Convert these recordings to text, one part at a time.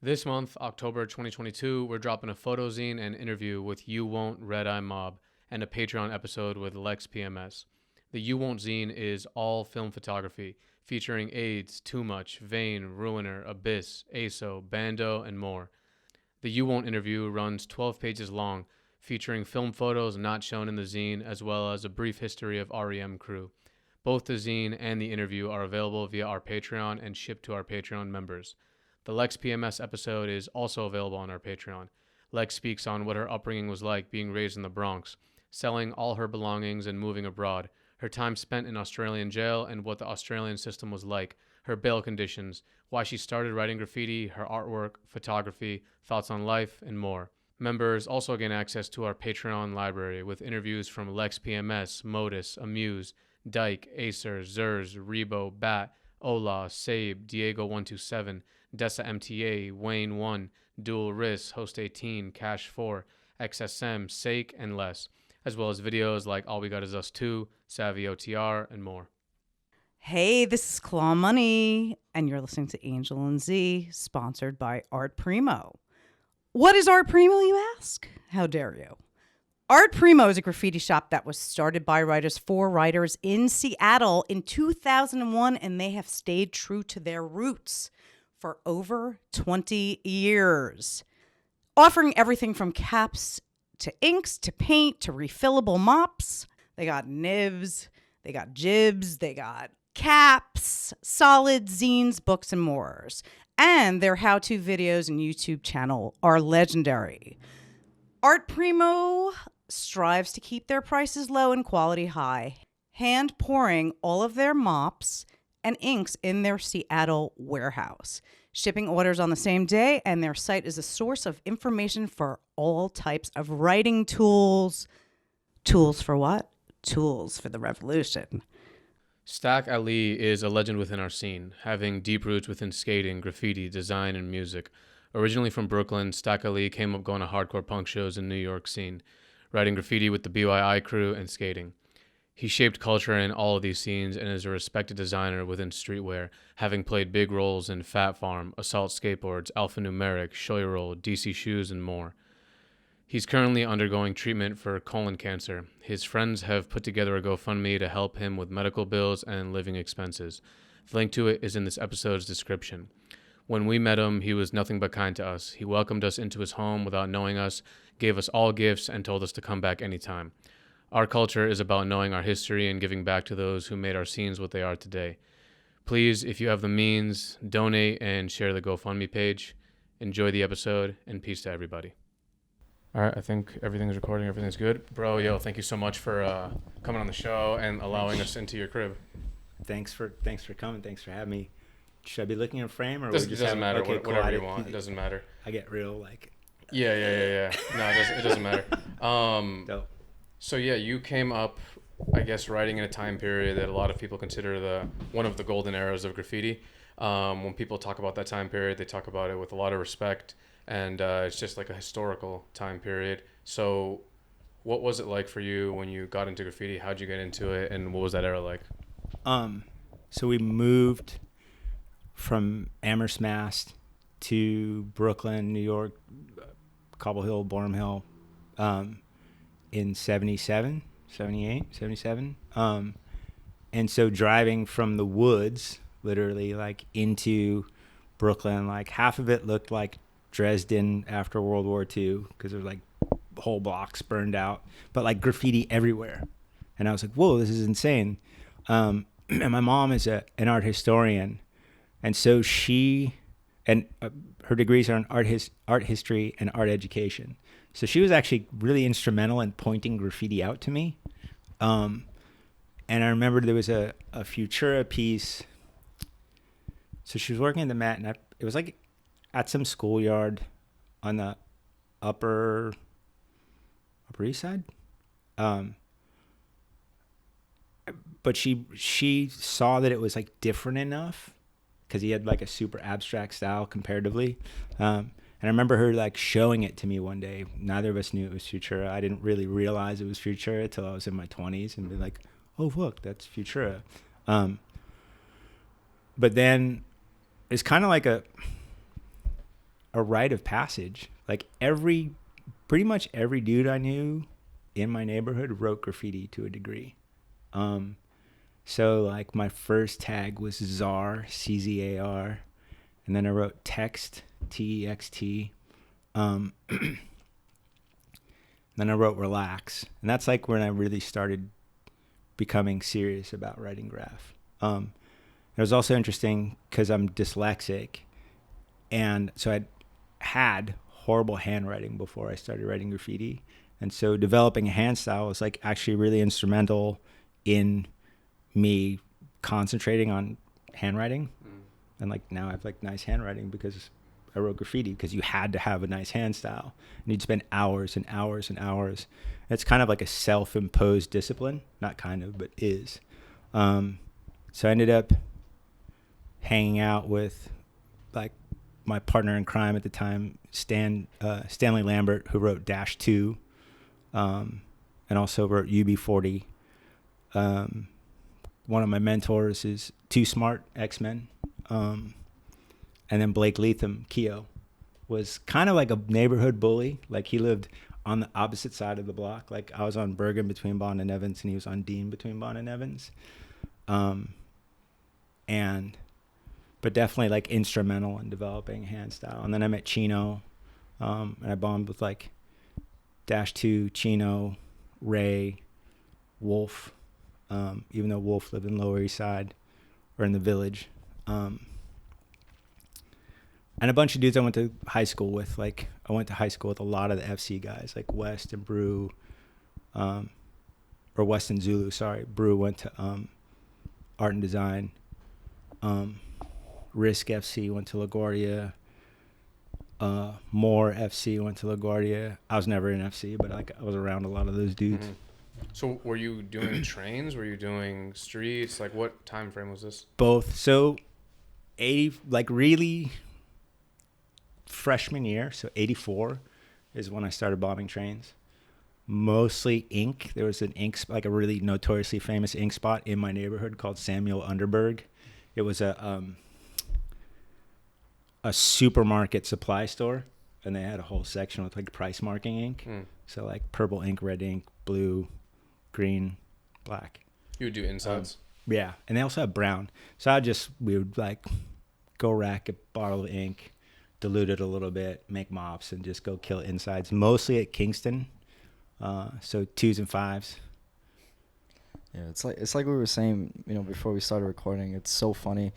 This month, October 2022, we're dropping a photo zine and interview with You Won't Red Eye Mob and a Patreon episode with Lex PMS. The You Won't zine is all film photography, featuring AIDS, Too Much, Vane, Ruiner, Abyss, ASO, Bando, and more. The You Won't interview runs 12 pages long, featuring film photos not shown in the zine, as well as a brief history of REM crew. Both the zine and the interview are available via our Patreon and shipped to our Patreon members. The Lex PMS episode is also available on our Patreon. Lex speaks on what her upbringing was like being raised in the Bronx, selling all her belongings and moving abroad, her time spent in Australian jail and what the Australian system was like, her bail conditions, why she started writing graffiti, her artwork, photography, thoughts on life, and more. Members also gain access to our Patreon library with interviews from Lex PMS, Modus, Amuse, Dyke, Acer, Zers, Rebo, Bat, Ola, Sabe, Diego127, Dessa MTA, Wayne 1, Dual Risk, Host 18, Cash 4, XSM, Sake, and less, as well as videos like All We Got Is Us 2, Savvy OTR, and more. Hey, this is Claw Money, and you're listening to Angel and Z, sponsored by Art Primo. What is Art Primo, you ask? How dare you? Art Primo is a graffiti shop that was started by writers for writers in Seattle in 2001, and they have stayed true to their roots for over 20 years, offering everything from caps to inks to paint to refillable mops. They got nibs, they got jibs, they got caps, solid zines, books, and more. And their how-to videos and YouTube channel are legendary. Art Primo strives to keep their prices low and quality high, hand pouring all of their mops and inks in their Seattle warehouse, shipping orders on the same day, and their site is a source of information for all types of writing tools. Tools for what? Tools for the revolution. Stuka Ali is a legend within our scene, having deep roots within skating, graffiti, design, and music. Originally from Brooklyn, Stuka Ali came up going to hardcore punk shows in New York scene, writing graffiti with the BYI crew and skating. He shaped culture in all of these scenes and is a respected designer within streetwear, having played big roles in Phat Farm, Assault Skateboards, Alphanumeric, Shoyoroll, DC Shoes, and more. He's currently undergoing treatment for colon cancer. His friends have put together a GoFundMe to help him with medical bills and living expenses. The link to it is in this episode's description. When we met him, he was nothing but kind to us. He welcomed us into his home without knowing us, gave us all gifts, and told us to come back anytime. Our culture is about knowing our history and giving back to those who made our scenes what they are today. Please, if you have the means, donate and share the GoFundMe page. Enjoy the episode, and peace to everybody. All right, I think everything's recording. Everything's good. Bro, thank you so much for coming on the show and allowing us into your crib. Thanks for coming. Thanks for having me. Should I be looking in frame or It doesn't matter. Okay, whatever you want. It doesn't matter. I get real like. Yeah. No, it doesn't matter. Dope. So yeah, you came up, I guess, writing in a time period that a lot of people consider one of the golden eras of graffiti. When people talk about that time period, they talk about it with a lot of respect, and it's just like a historical time period. So what was it like for you when you got into graffiti? How'd you get into it, and what was that era like? So we moved from Amherst, to Brooklyn, New York, Cobble Hill, Borum Hill, in 77. And so driving from the woods, literally like into Brooklyn, like half of it looked like Dresden after World War II because there was like whole blocks burned out, but like graffiti everywhere. And I was like, whoa, this is insane. And my mom is an art historian. And so she, and her degrees are in art history and art education. So she was actually really instrumental in pointing graffiti out to me. And I remember there was a Futura piece. So she was working in the mat, and it was like at some schoolyard on the Upper East Side. But she saw that it was like different enough because he had like a super abstract style comparatively. And I remember her like showing it to me one day. Neither of us knew it was Futura. I didn't really realize it was Futura until I was in my 20s and be like, oh, look, that's Futura. But then it's kind of like a rite of passage. Like pretty much every dude I knew in my neighborhood wrote graffiti to a degree. So like my first tag was Czar, CZAR, and then I wrote text, TEXT. Then I wrote relax, and that's like when I really started becoming serious about writing graph. It was also interesting because I'm dyslexic, and so I had horrible handwriting before I started writing graffiti, and so developing a hand style was like actually really instrumental in me concentrating on handwriting. And like now I have like nice handwriting because I wrote graffiti, because you had to have a nice hand style and you'd spend hours and hours and hours. It's kind of like a self-imposed discipline, not kind of, but is. So I ended up hanging out with like my partner in crime at the time, Stanley Lambert, who wrote -2, and also wrote UB40. One of my mentors is Too Smart, X-Men. And then Blake Leatham, Keo, was kind of like a neighborhood bully. Like he lived on the opposite side of the block. Like I was on Bergen between Bond and Evans, and he was on Dean between Bond and Evans. But definitely like instrumental in developing hand style. And then I met Chino, and I bombed with like -2, Chino, Ray, Wolf, even though Wolf lived in Lower East Side or in the Village. And a bunch of dudes I went to high school with. Like I went to high school with a lot of the FC guys, like West and Brew, or West and Zulu. Sorry, Brew went to art and design. Risk FC went to LaGuardia. Moore FC went to LaGuardia. I was never in FC, but like I was around a lot of those dudes. Mm-hmm. So were you doing trains? Were you doing streets? Like what time frame was this? Both. So 80, like really freshman year, so 84 is when I started bombing trains. Mostly ink. There was an ink, like a really notoriously famous ink spot in my neighborhood called Samuel Underberg. It was a supermarket supply store, and they had a whole section with like price marking ink. So like purple ink, red ink, blue, green, black. You would do insides? Yeah, and they also have brown. So we would like go rack a bottle of ink, dilute it a little bit, make mops, and just go kill insides, mostly at Kingston. So 2s and 5s. Yeah, it's like we were saying, before we started recording. It's so funny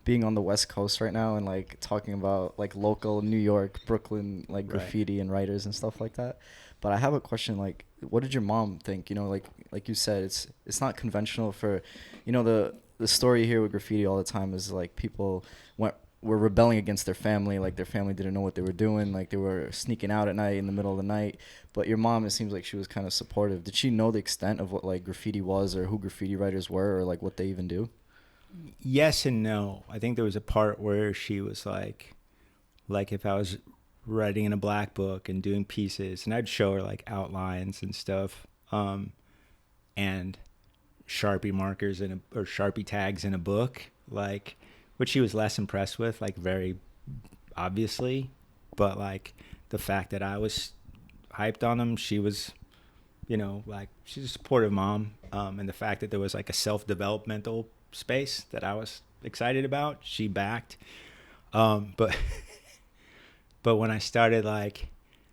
being on the West Coast right now and like talking about like local New York, Brooklyn, like graffiti and writers and stuff like that. But I have a question, like, what did your mom think? Like you said, it's not conventional for, the story here with graffiti all the time is like people were rebelling against their family. Like their family didn't know what they were doing. Like they were sneaking out at night in the middle of the night. But your mom, it seems like she was kind of supportive. Did she know the extent of what like graffiti was, or who graffiti writers were, or like what they even do? Yes and no. I think there was a part where she was like if I was writing in a black book and doing pieces, and I'd show her like outlines and stuff, and Sharpie markers or Sharpie tags in a book, like, which she was less impressed with, like very obviously, but like the fact that I was hyped on them, she was, like she's a supportive mom, and the fact that there was like a self-developmental space that I was excited about, she backed. But when I started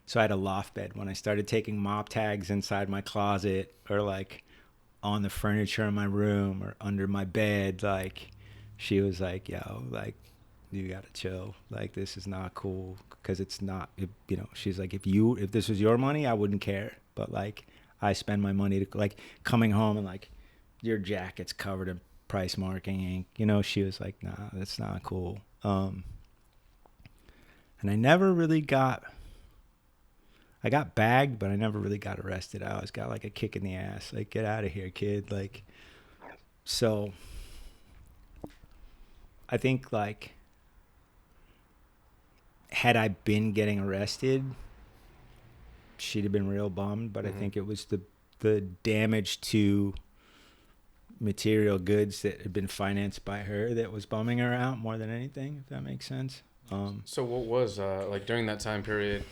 so I had a loft bed. When I started taking mop tags inside my closet or like on the furniture in my room or under my bed, like she was like, yo, like you gotta chill. Like this is not cool, because it's not, she's like, if this was your money, I wouldn't care. But like I spend my money to like coming home and like your jacket's covered in price marking ink. She was like, nah, that's not cool. And I never really I got bagged, but I never really got arrested. I always got like a kick in the ass, like, get out of here, kid. Like, so I think like had I been getting arrested, she'd have been real bummed. But I think it was the damage to material goods that had been financed by her that was bumming her out more than anything, if that makes sense. So what was like during that time period?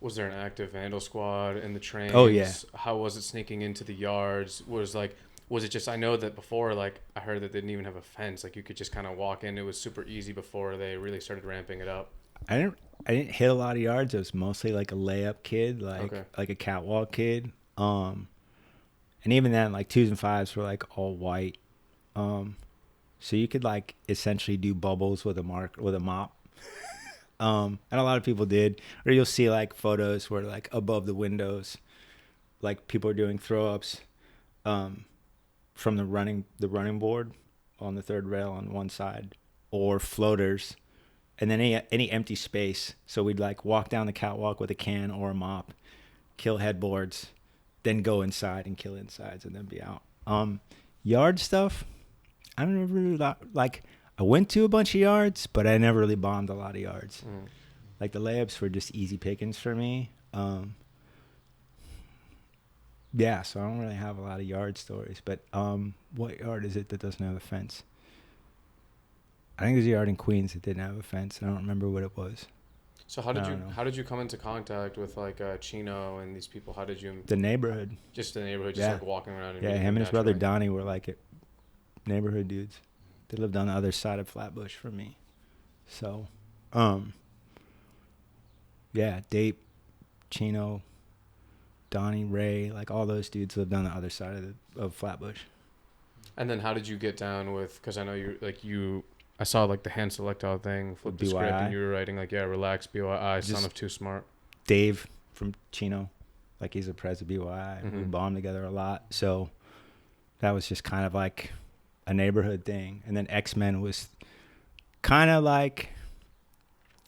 Was there an active vandal squad in the trains? Oh, yeah. How was it sneaking into the yards? Was it just? I know that before, like I heard that they didn't even have a fence. Like you could just kind of walk in. It was super easy before they really started ramping it up. I didn't hit a lot of yards. I was mostly like a layup kid, like a catwalk kid. And even then, like 2s and 5s were like all white. So you could like essentially do bubbles with a mop. And a lot of people did. Or you'll see like photos where like above the windows, like people are doing throw ups from the running board on the third rail on one side, or floaters, and then any empty space. So we'd like walk down the catwalk with a can or a mop, kill headboards, then go inside and kill insides, and then be out. Yard stuff, I don't really like. I went to a bunch of yards, but I never really bombed a lot of yards. Like the layups were just easy pickings for me. Yeah, so I don't really have a lot of yard stories. But what yard is it that doesn't have a fence? I think there's a yard in Queens that didn't have a fence. I don't remember what it was. So how did you come into contact with like Chino and these people? How did you? The neighborhood. Just the neighborhood, just like walking around. And him and his brother Donnie were like neighborhood dudes. They lived on the other side of Flatbush from me. So, yeah, Dape, Chino, Donnie, Ray, like all those dudes lived on the other side of Flatbush. And then how did you get down with, because I know I saw like the hand selectile thing, flip the script, and you were writing like, relax, BYI, son of Too Smart. Dave from Chino, like he's a pres of BYI. Mm-hmm. We bombed together a lot. So that was just kind of like a neighborhood thing. And then X-Men was kind of like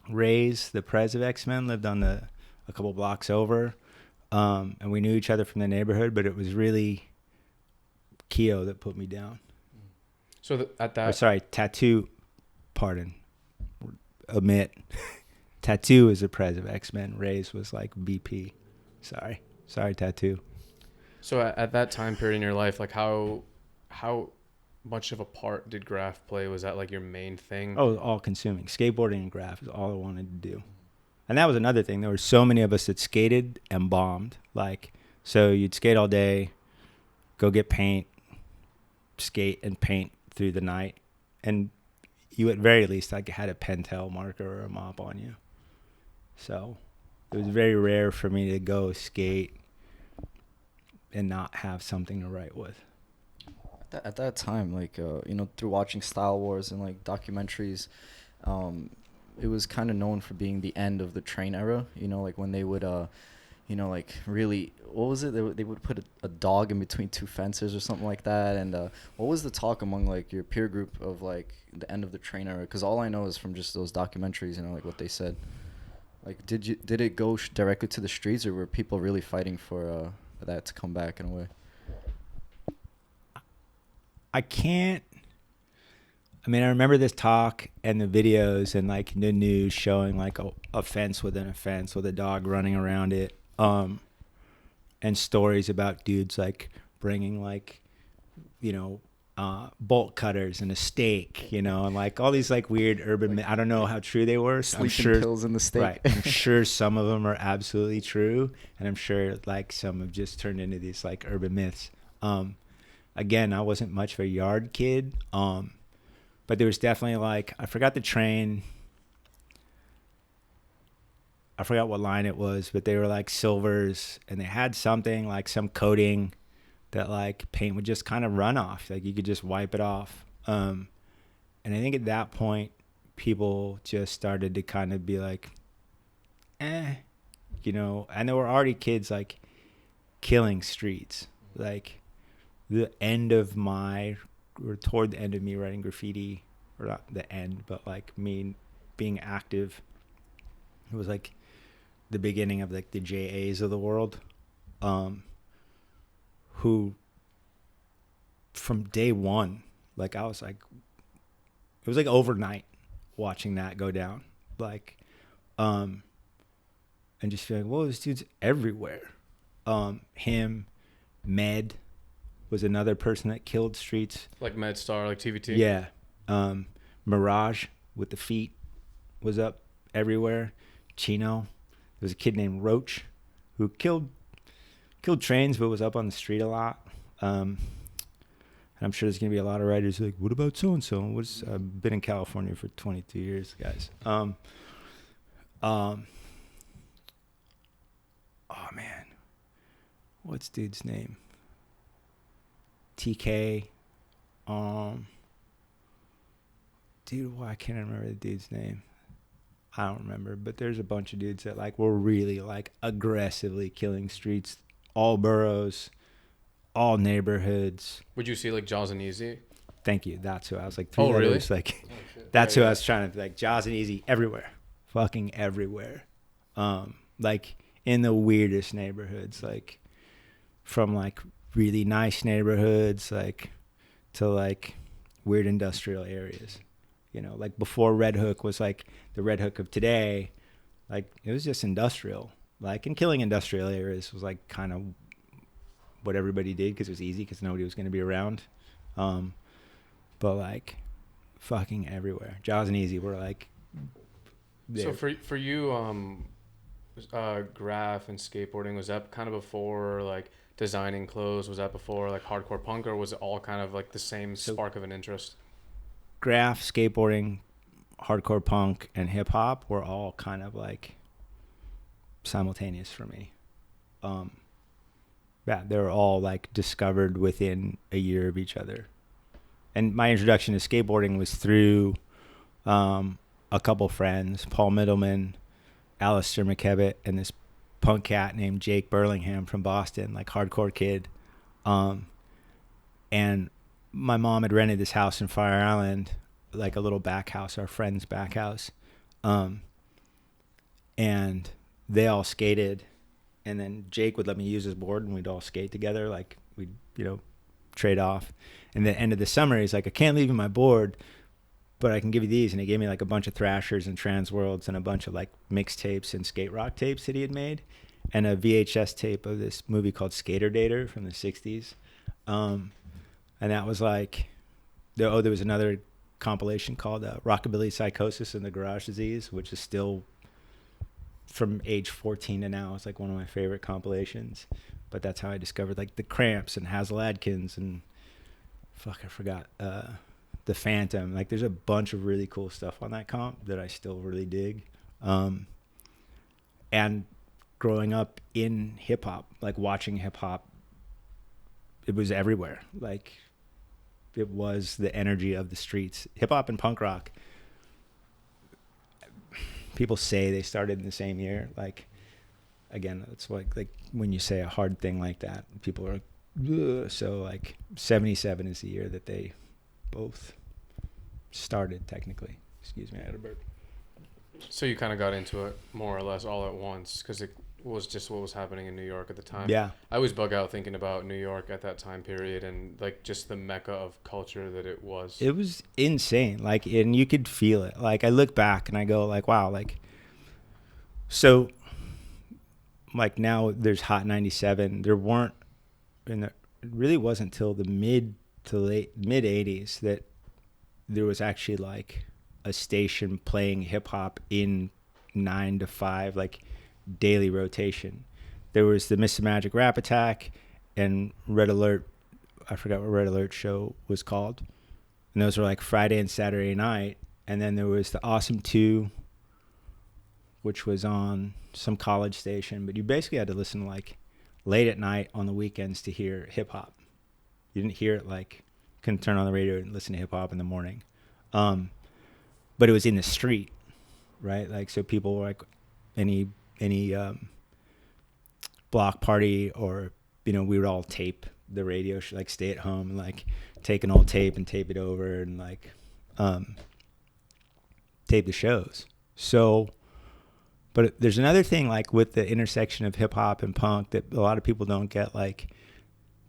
Ray's, the pres of X-Men, lived on a couple blocks over. And we knew each other from the neighborhood, but it was really Keo that put me down. So Tattoo, omit. Tattoo is the pres of X-Men. Ray's was like VP. Sorry, Tattoo. So at that time period in your life, like how much of a part did graph play? Was that like your main thing? Oh, all consuming. Skateboarding and graph is all I wanted to do. And that was another thing. There were so many of us that skated and bombed. Like, so you'd skate all day, go get paint, skate and paint through the night. And you at very least like had a Pentel marker or a mop on you. So it was very rare for me to go skate and not have something to write with. At that time, like, through watching Style Wars and like documentaries, it was kind of known for being the end of the train era, like when they would, like really, what was it? They would put a dog in between two fences or something like that. And what was the talk among like your peer group of like the end of the train era? Because all I know is from just those documentaries, like what they said. Like, did it go directly to the streets, or were people really fighting for that to come back in a way? I remember this talk and the videos and like the news showing like a fence within a fence with a dog running around it. And stories about dudes like bringing like, bolt cutters and a stake, and like all these like weird urban, I don't know how true they were. Sleeping pills in the stake. Right. I'm sure some of them are absolutely true. And I'm sure like some have just turned into these like urban myths. Again, I wasn't much of a yard kid. But there was definitely like, I forgot the train. I forgot what line it was, but they were like silvers and they had something like some coating that like paint would just kind of run off. Like you could just wipe it off. And I think at that point, people just started to kind of be like, and there were already kids like killing streets. Like toward the end of me writing graffiti, or not the end, but like me being active, it was like the beginning of like the JAs of the world, who from day one, like I was like, it was like overnight watching that go down, like, and just feeling, whoa, this dude's everywhere. Him, Med was another person that killed streets. Like MedStar, like TVT? Yeah. Mirage with the feet. was up everywhere. Chino. There was a kid named Roach who killed trains but was up on the street a lot. And I'm sure there's going to be a lot of writers who are like, what about so-and-so? I've been in California for 22 years, guys. Oh, man. What's dude's name? TK. Dude, why can't I remember the dude's name? I don't remember, but there's a bunch of dudes that like were really like aggressively killing streets, all boroughs, all neighborhoods. Would you see like Jaws and Easy? Thank you. That's who I was like. Oh, really? Like, that's who I was trying to like. Jaws and Easy everywhere, fucking everywhere. Like in the weirdest neighborhoods, like from like really nice neighborhoods, like to like weird industrial areas. You know, like before Red Hook was like the Red Hook of today, like it was just industrial. Like, and killing industrial areas was like kind of what everybody did because it was easy because nobody was going to be around. But like fucking everywhere. Jaws and Easy were like there. So for you, graph and skateboarding, was that kind of before like designing clothes? Was that before like hardcore punk, or was it all kind of like the same spark of an interest? Graph, skateboarding, hardcore punk, and hip hop were all kind of like simultaneous for me. Yeah, they were all like discovered within a year of each other. And my introduction to skateboarding was through a couple friends, Paul Middleman, Alistair McKevitt, and this punk cat named Jake Burlingham from Boston, like hardcore kid. And my mom had rented this house in Fire Island, like a little back house, our friend's back house. And they all skated. And then Jake would let me use his board and we'd all skate together. Like we'd, trade off. And at the end of the summer, he's like, I can't leave you my board, but I can give you these. And he gave me like a bunch of Thrashers and Transworlds and a bunch of like mixtapes and skate rock tapes that he had made. And a VHS tape of this movie called Skater Dater from the 60s. And that was like, there was another compilation called Rockabilly Psychosis and the Garage Disease, which is still from age 14 to now. It's like one of my favorite compilations. But that's how I discovered like the Cramps and Hazel Adkins and I forgot the Phantom. Like there's a bunch of really cool stuff on that comp that I still really dig. And growing up in hip hop, like watching hip hop, it was everywhere. Like it was the energy of the streets. Hip hop and punk rock, people say they started in the same year. Like, again, it's like when you say a hard thing like that, people are like, ugh. So like 77 is the year that they both started technically. Excuse me, I had a burp. So you kind of got into it more or less all at once because it was just what was happening in New York at the time. Yeah. I always bug out thinking about New York at that time period and like just the mecca of culture that it was. It was insane. Like, and you could feel it. Like I look back and I go like, wow, like, so like now there's Hot 97. There weren't, and it really wasn't until the mid 80s that there was actually like a station playing hip hop in 9 to 5, like daily rotation. There was the Mr. Magic Rap Attack and Red Alert. I forgot what Red Alert show was called. And those were like Friday and Saturday night. And then there was the Awesome 2, which was on some college station. But you basically had to listen like late at night on the weekends to hear hip hop. You didn't hear it like, couldn't turn on the radio and listen to hip hop in the morning. But it was in the street, right? Like, so people were like any block party or, we would all tape the radio, like stay at home and like take an old tape and tape it over and like tape the shows. So, but there's another thing like with the intersection of hip hop and punk that a lot of people don't get. Like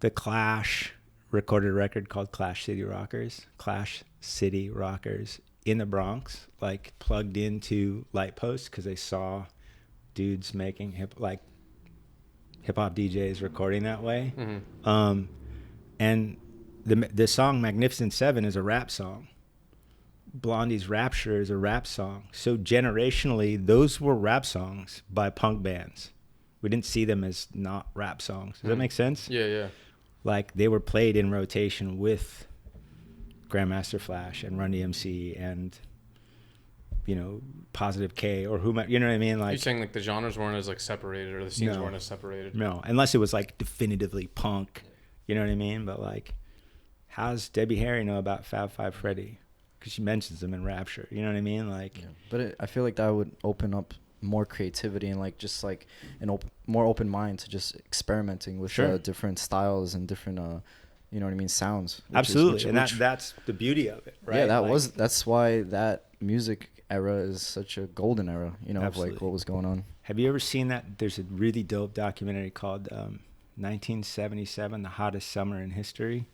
the Clash recorded a record called Clash City Rockers in the Bronx, like plugged into light posts because they saw dudes making hip hop DJs recording that way. Mm-hmm. And the song Magnificent Seven is a rap song Blondie's Rapture is a rap song. So generationally, those were rap songs by punk bands. We didn't see them as not rap songs. Does that make sense? Yeah. Like they were played in rotation with Grandmaster Flash and Run DMC and, you know, Positive K or whomever, you know what I mean? Like, you're saying like the genres weren't as like separated, or the scenes No. weren't as separated? no, unless it was like definitively punk, you know what I mean? But like, how's Debbie Harry know about Fab Five Freddy? Because she mentions them in Rapture, you know what I mean? Like, Yeah. But I feel like that would open up more creativity and like just like more open mind to just experimenting with Sure. different styles and different you know what I mean, sounds. absolutely. And that's the beauty of it, right? Yeah, Like, that's why that music era is such a golden era, you know, of Absolutely. like what was going on. Have you ever seen that? There's a really dope documentary called 1977, The Hottest Summer in History.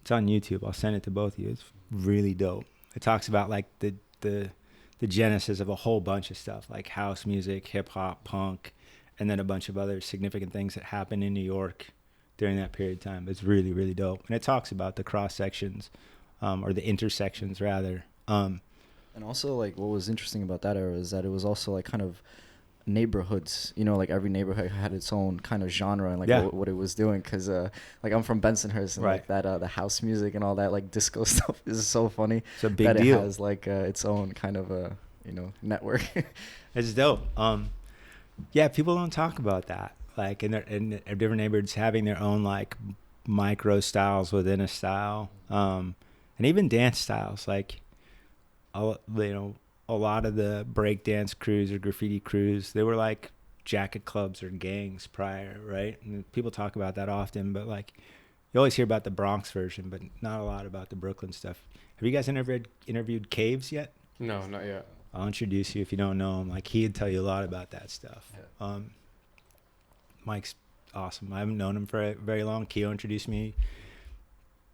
It's on YouTube. I'll send it to both of you. It's really dope. It talks about like the genesis of a whole bunch of stuff, like house music, hip hop, punk, and then a bunch of other significant things that happened in New York during that period of time. It's really, really dope. And it talks about the cross sections, or the intersections rather. And also like what was interesting about that era is that it was also like kind of neighborhoods, you know, like every neighborhood had its own kind of genre and like Yeah. what it was doing, because like I'm from Bensonhurst and like Right. that the house music and all that like disco stuff is so funny. It's a big that deal. it has like its own kind of you know, network. It's dope. Yeah, people don't talk about that. Like in different neighborhoods having their own like micro styles within a style, and even dance styles. Like, you know, a lot of the breakdance crews or graffiti crews, they were like jacket clubs or gangs prior, right? And people talk about that often, but like you always hear about the Bronx version, but not a lot about the Brooklyn stuff. Have you guys interviewed Caves yet? No, not yet. I'll introduce you if you don't know him. Like, he'd tell you a lot about that stuff. Yeah. Mike's awesome. I haven't known him for very long. Keo introduced me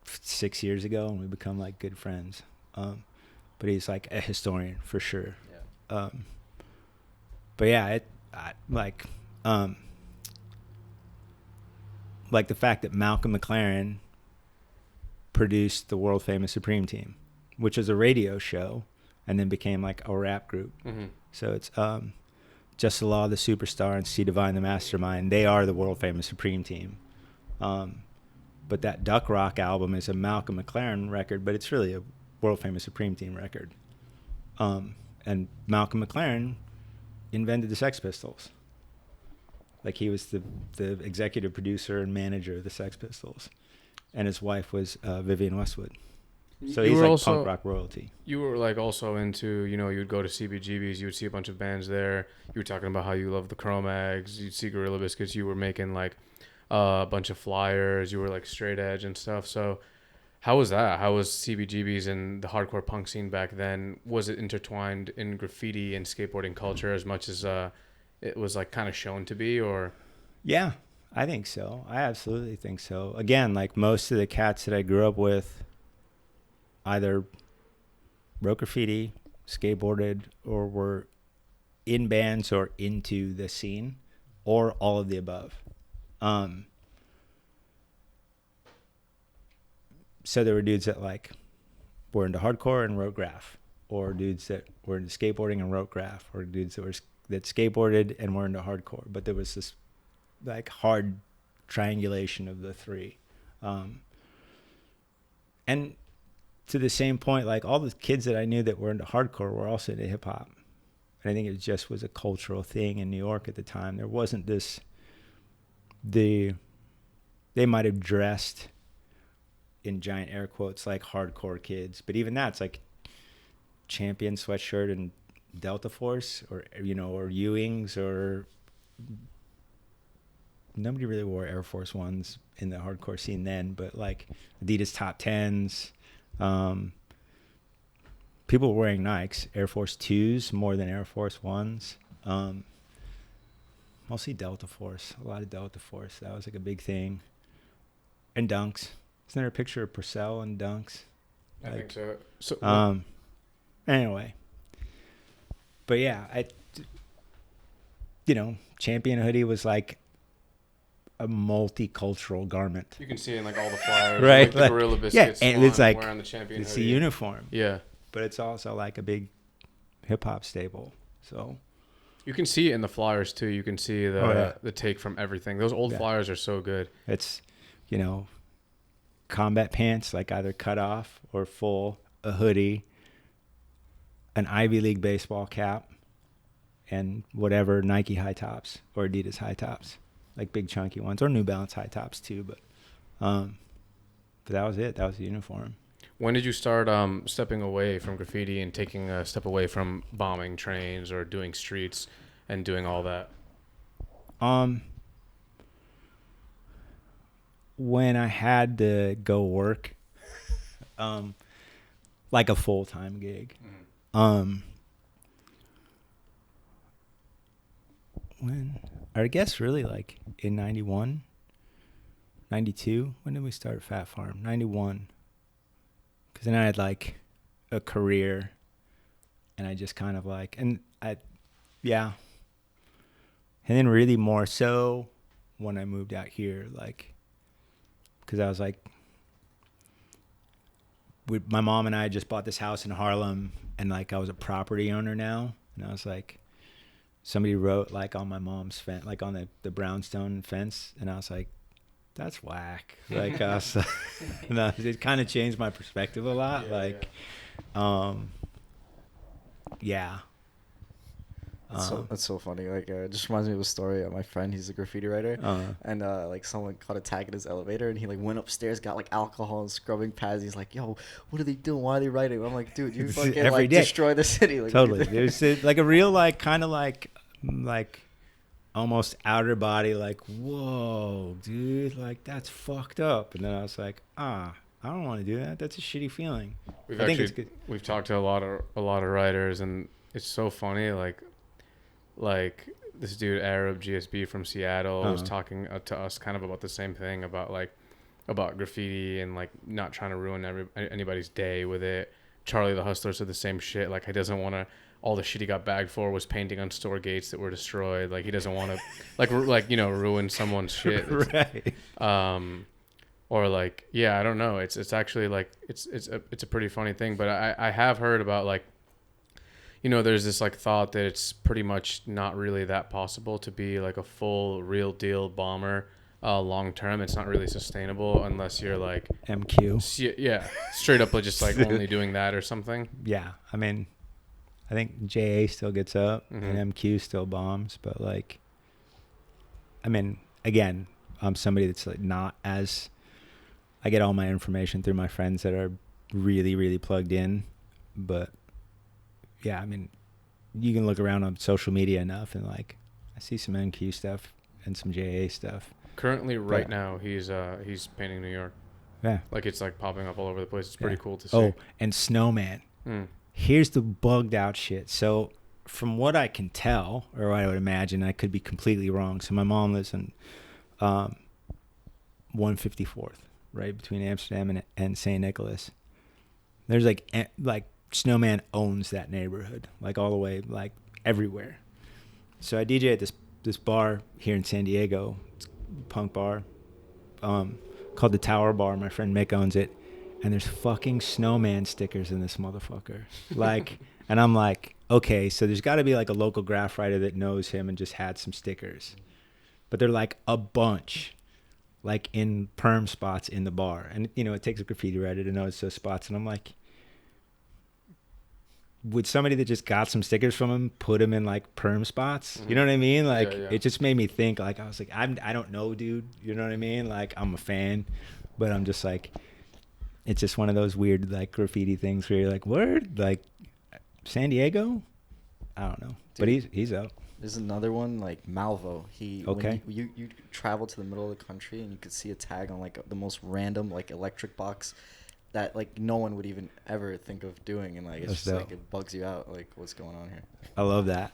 6 years ago, and we become like good friends. But he's like a historian for sure. Yeah. But yeah, like the fact that Malcolm McLaren produced the world famous Supreme Team, which was a radio show, and then became like a rap group. Mm-hmm. So it's Just the Law, the Superstar, and C Divine, the Mastermind. They are the world famous Supreme Team. But that Duck Rock album is a Malcolm McLaren record, but it's really a world famous Supreme Team record. And Malcolm McLaren invented the Sex Pistols. Like, he was the executive producer and manager of the Sex Pistols, and his wife was Vivienne Westwood. So You he's were like also- punk rock royalty. You were like also into, you know, you'd go to CBGBs, you would see a bunch of bands there. You were talking about how you love the Cro-Mags. You'd see Gorilla Biscuits. You were making like a bunch of flyers. You were like straight edge and stuff. So how was that? How was CBGBs and the hardcore punk scene back then? Was it intertwined in graffiti and skateboarding culture as much as it was like kind of shown to be? Or Yeah, I think so. I absolutely think so. Again, like most of the cats that I grew up with either wrote graffiti, skateboarded, or were in bands or into the scene, or all of the above. So there were dudes that like were into hardcore and wrote graph, or dudes that were into skateboarding and wrote graph, or dudes that skateboarded and were into hardcore. But there was this like hard triangulation of the three. And to the same point, like all the kids that I knew that were into hardcore were also into hip hop. And I think it just was a cultural thing in New York at the time. There wasn't this, they might have dressed in giant air quotes like hardcore kids, but even that's like Champion sweatshirt and Delta Force, or, you know, or Ewings, or nobody really wore Air Force Ones in the hardcore scene then, but like Adidas Top 10s. People were wearing Nikes, Air Force 2s more than Air Force 1s. Mostly Delta Force, a lot of Delta Force. That was like a big thing. And Dunks. Isn't there a picture of Purcell and Dunks? I think so. Anyway. But yeah, Champion hoodie was like a multicultural garment. You can see it in like all the flyers, Right, like the like- Gorilla yeah, Biscuits. and it's like wearing the Champion it's a hoodie. uniform. Yeah. but it's also like a big hip hop staple. So You can see it in the flyers too. You can see the take from everything. Those old flyers are so good. It's, combat pants, like either cut off or full, a hoodie, an Ivy League baseball cap, and whatever Nike high tops or Adidas high tops, like big chunky ones, or New Balance high tops too. But that was it. That was the uniform. When did you start stepping away from graffiti and taking a step away from bombing trains or doing streets and doing all that? When I had to go work, like a full-time gig. When, I guess really like in 91, 92. When did we start Phat Farm? 91. Because then I had like a career, and I just kind of like, and then really more so when I moved out here, like, because I was like, my mom and I just bought this house in Harlem, and like I was a property owner now, and I was like, somebody wrote like on my mom's fence, like on the brownstone fence, and I was like, that's whack. Like no, it kind of changed my perspective a lot. That's so funny. Like, it just reminds me of a story of my friend. He's a graffiti writer, and like someone caught a tag in his elevator, and he like went upstairs, got like alcohol and scrubbing pads. He's like, "Yo, what are they doing? Why are they writing?" I'm like, "Dude, you fucking like destroy the city." Like, totally. There's like a real like kind of like almost outer body, like, whoa, dude, like that's fucked up. And then I was like, I don't want to do that. That's a shitty feeling. We've talked to a lot of writers, and it's so funny. Like this dude Arab GSB from Seattle was talking to us kind of about the same thing about graffiti and like not trying to ruin anybody's day with it. Charlie the Hustler said the same shit. Like, he doesn't want to. All the shit he got bagged for was painting on store gates that were destroyed. Like, he doesn't want to ruin someone's shit. Right. Or like, I don't know. It's actually like it's a pretty funny thing. But I have heard about like, there's this like thought that it's pretty much not really that possible to be like a full real deal bomber long term. It's not really sustainable unless you're like MQ. Straight up just like only doing that or something. Yeah, I mean, I think JA still gets up and MQ still bombs, but like, I mean, again, I'm somebody that's like not as, I get all my information through my friends that are really, really plugged in, but yeah, I mean, you can look around on social media enough and like, I see some MQ stuff and some JA stuff. Currently, right now, he's painting New York. Yeah. Like, it's like popping up all over the place. It's pretty cool to see. Oh, and Snowman. Here's the bugged out shit. So from what I can tell, or what I would imagine, I could be completely wrong. So my mom lives in 154th, right between Amsterdam and St. Nicholas. There's like Snowman owns that neighborhood, like all the way, like everywhere. So I DJ at this bar here in San Diego. It's a punk bar called the Tower Bar. My friend Mick owns it. And there's fucking Snowman stickers in this motherfucker. Like, and I'm like, okay, so there's got to be like a local graph writer that knows him and just had some stickers. But they're like a bunch, like in perm spots in the bar. And, it takes a graffiti writer to notice those spots. And I'm like, would somebody that just got some stickers from him put them in like perm spots? You know what I mean? Like, it just made me think, like, I was like, I don't know, dude. You know what I mean? Like, I'm a fan, but I'm just like, it's just one of those weird like graffiti things where you're like, word, like San Diego? I don't know. Dude, but he's out. There's another one like Malvo. Okay. When you travel to the middle of the country and you could see a tag on like the most random like electric box that like no one would even ever think of doing, and like it's just like it bugs you out, like what's going on here. I love that.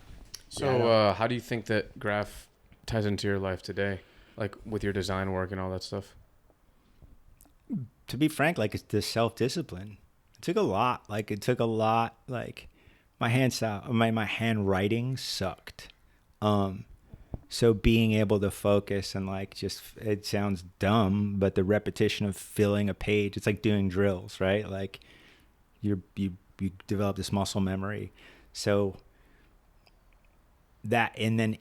So how do you think that graph ties into your life today, like with your design work and all that stuff? To be frank, like, it's the self-discipline. It took a lot. Like my handwriting sucked. So being able to focus and like just, it sounds dumb, but the repetition of filling a page, it's like doing drills, right? Like you you develop this muscle memory. So that, and then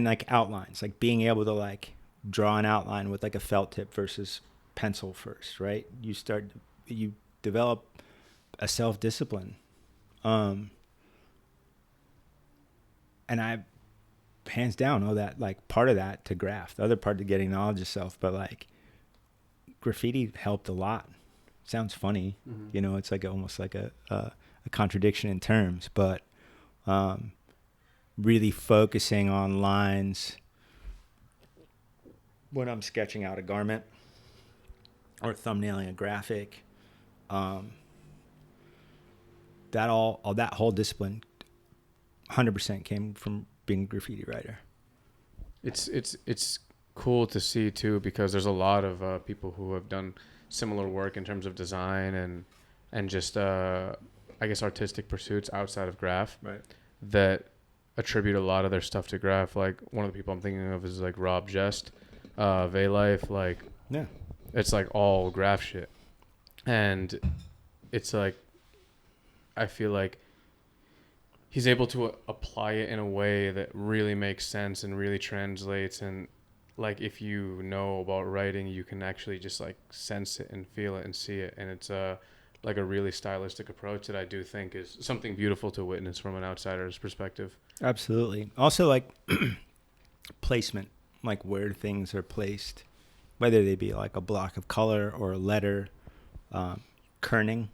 like outlines, like being able to like draw an outline with like a felt tip versus pencil first, right? You develop a self-discipline. And I hands down owe that, like, part of that to graph, the other part to getting knowledge of yourself, but like graffiti helped a lot. Sounds funny, you know, it's like almost like a contradiction in terms, but really focusing on lines when I'm sketching out a garment or thumbnailing a graphic, that whole discipline 100% came from being a graffiti writer. It's cool to see too, because there's a lot of people who have done similar work in terms of design and just I guess artistic pursuits outside of graph, Right. that attribute a lot of their stuff to graph. Like one of the people I'm thinking of is like Rob Jest, Vaylife, like Yeah. it's like all graph shit. And it's like, I feel like he's able to apply it in a way that really makes sense and really translates. And like, if you know about writing, you can actually just like sense it and feel it and see it. And it's like a really stylistic approach that I do think is something beautiful to witness from an outsider's perspective. Absolutely. Also, like placement, like where things are placed, whether they be like a block of color or a letter, kerning,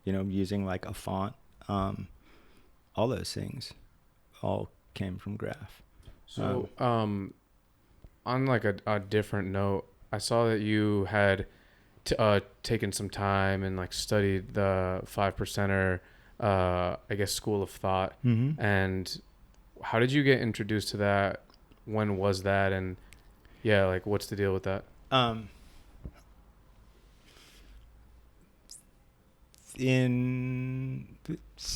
you know, using like a font, all those things all came from graph. So on like a different note, I saw that you had taken some time and like studied the 5%er, I guess, school of thought. Mm-hmm. And how did you get introduced to that? When was that? And yeah, like what's the deal with that? It's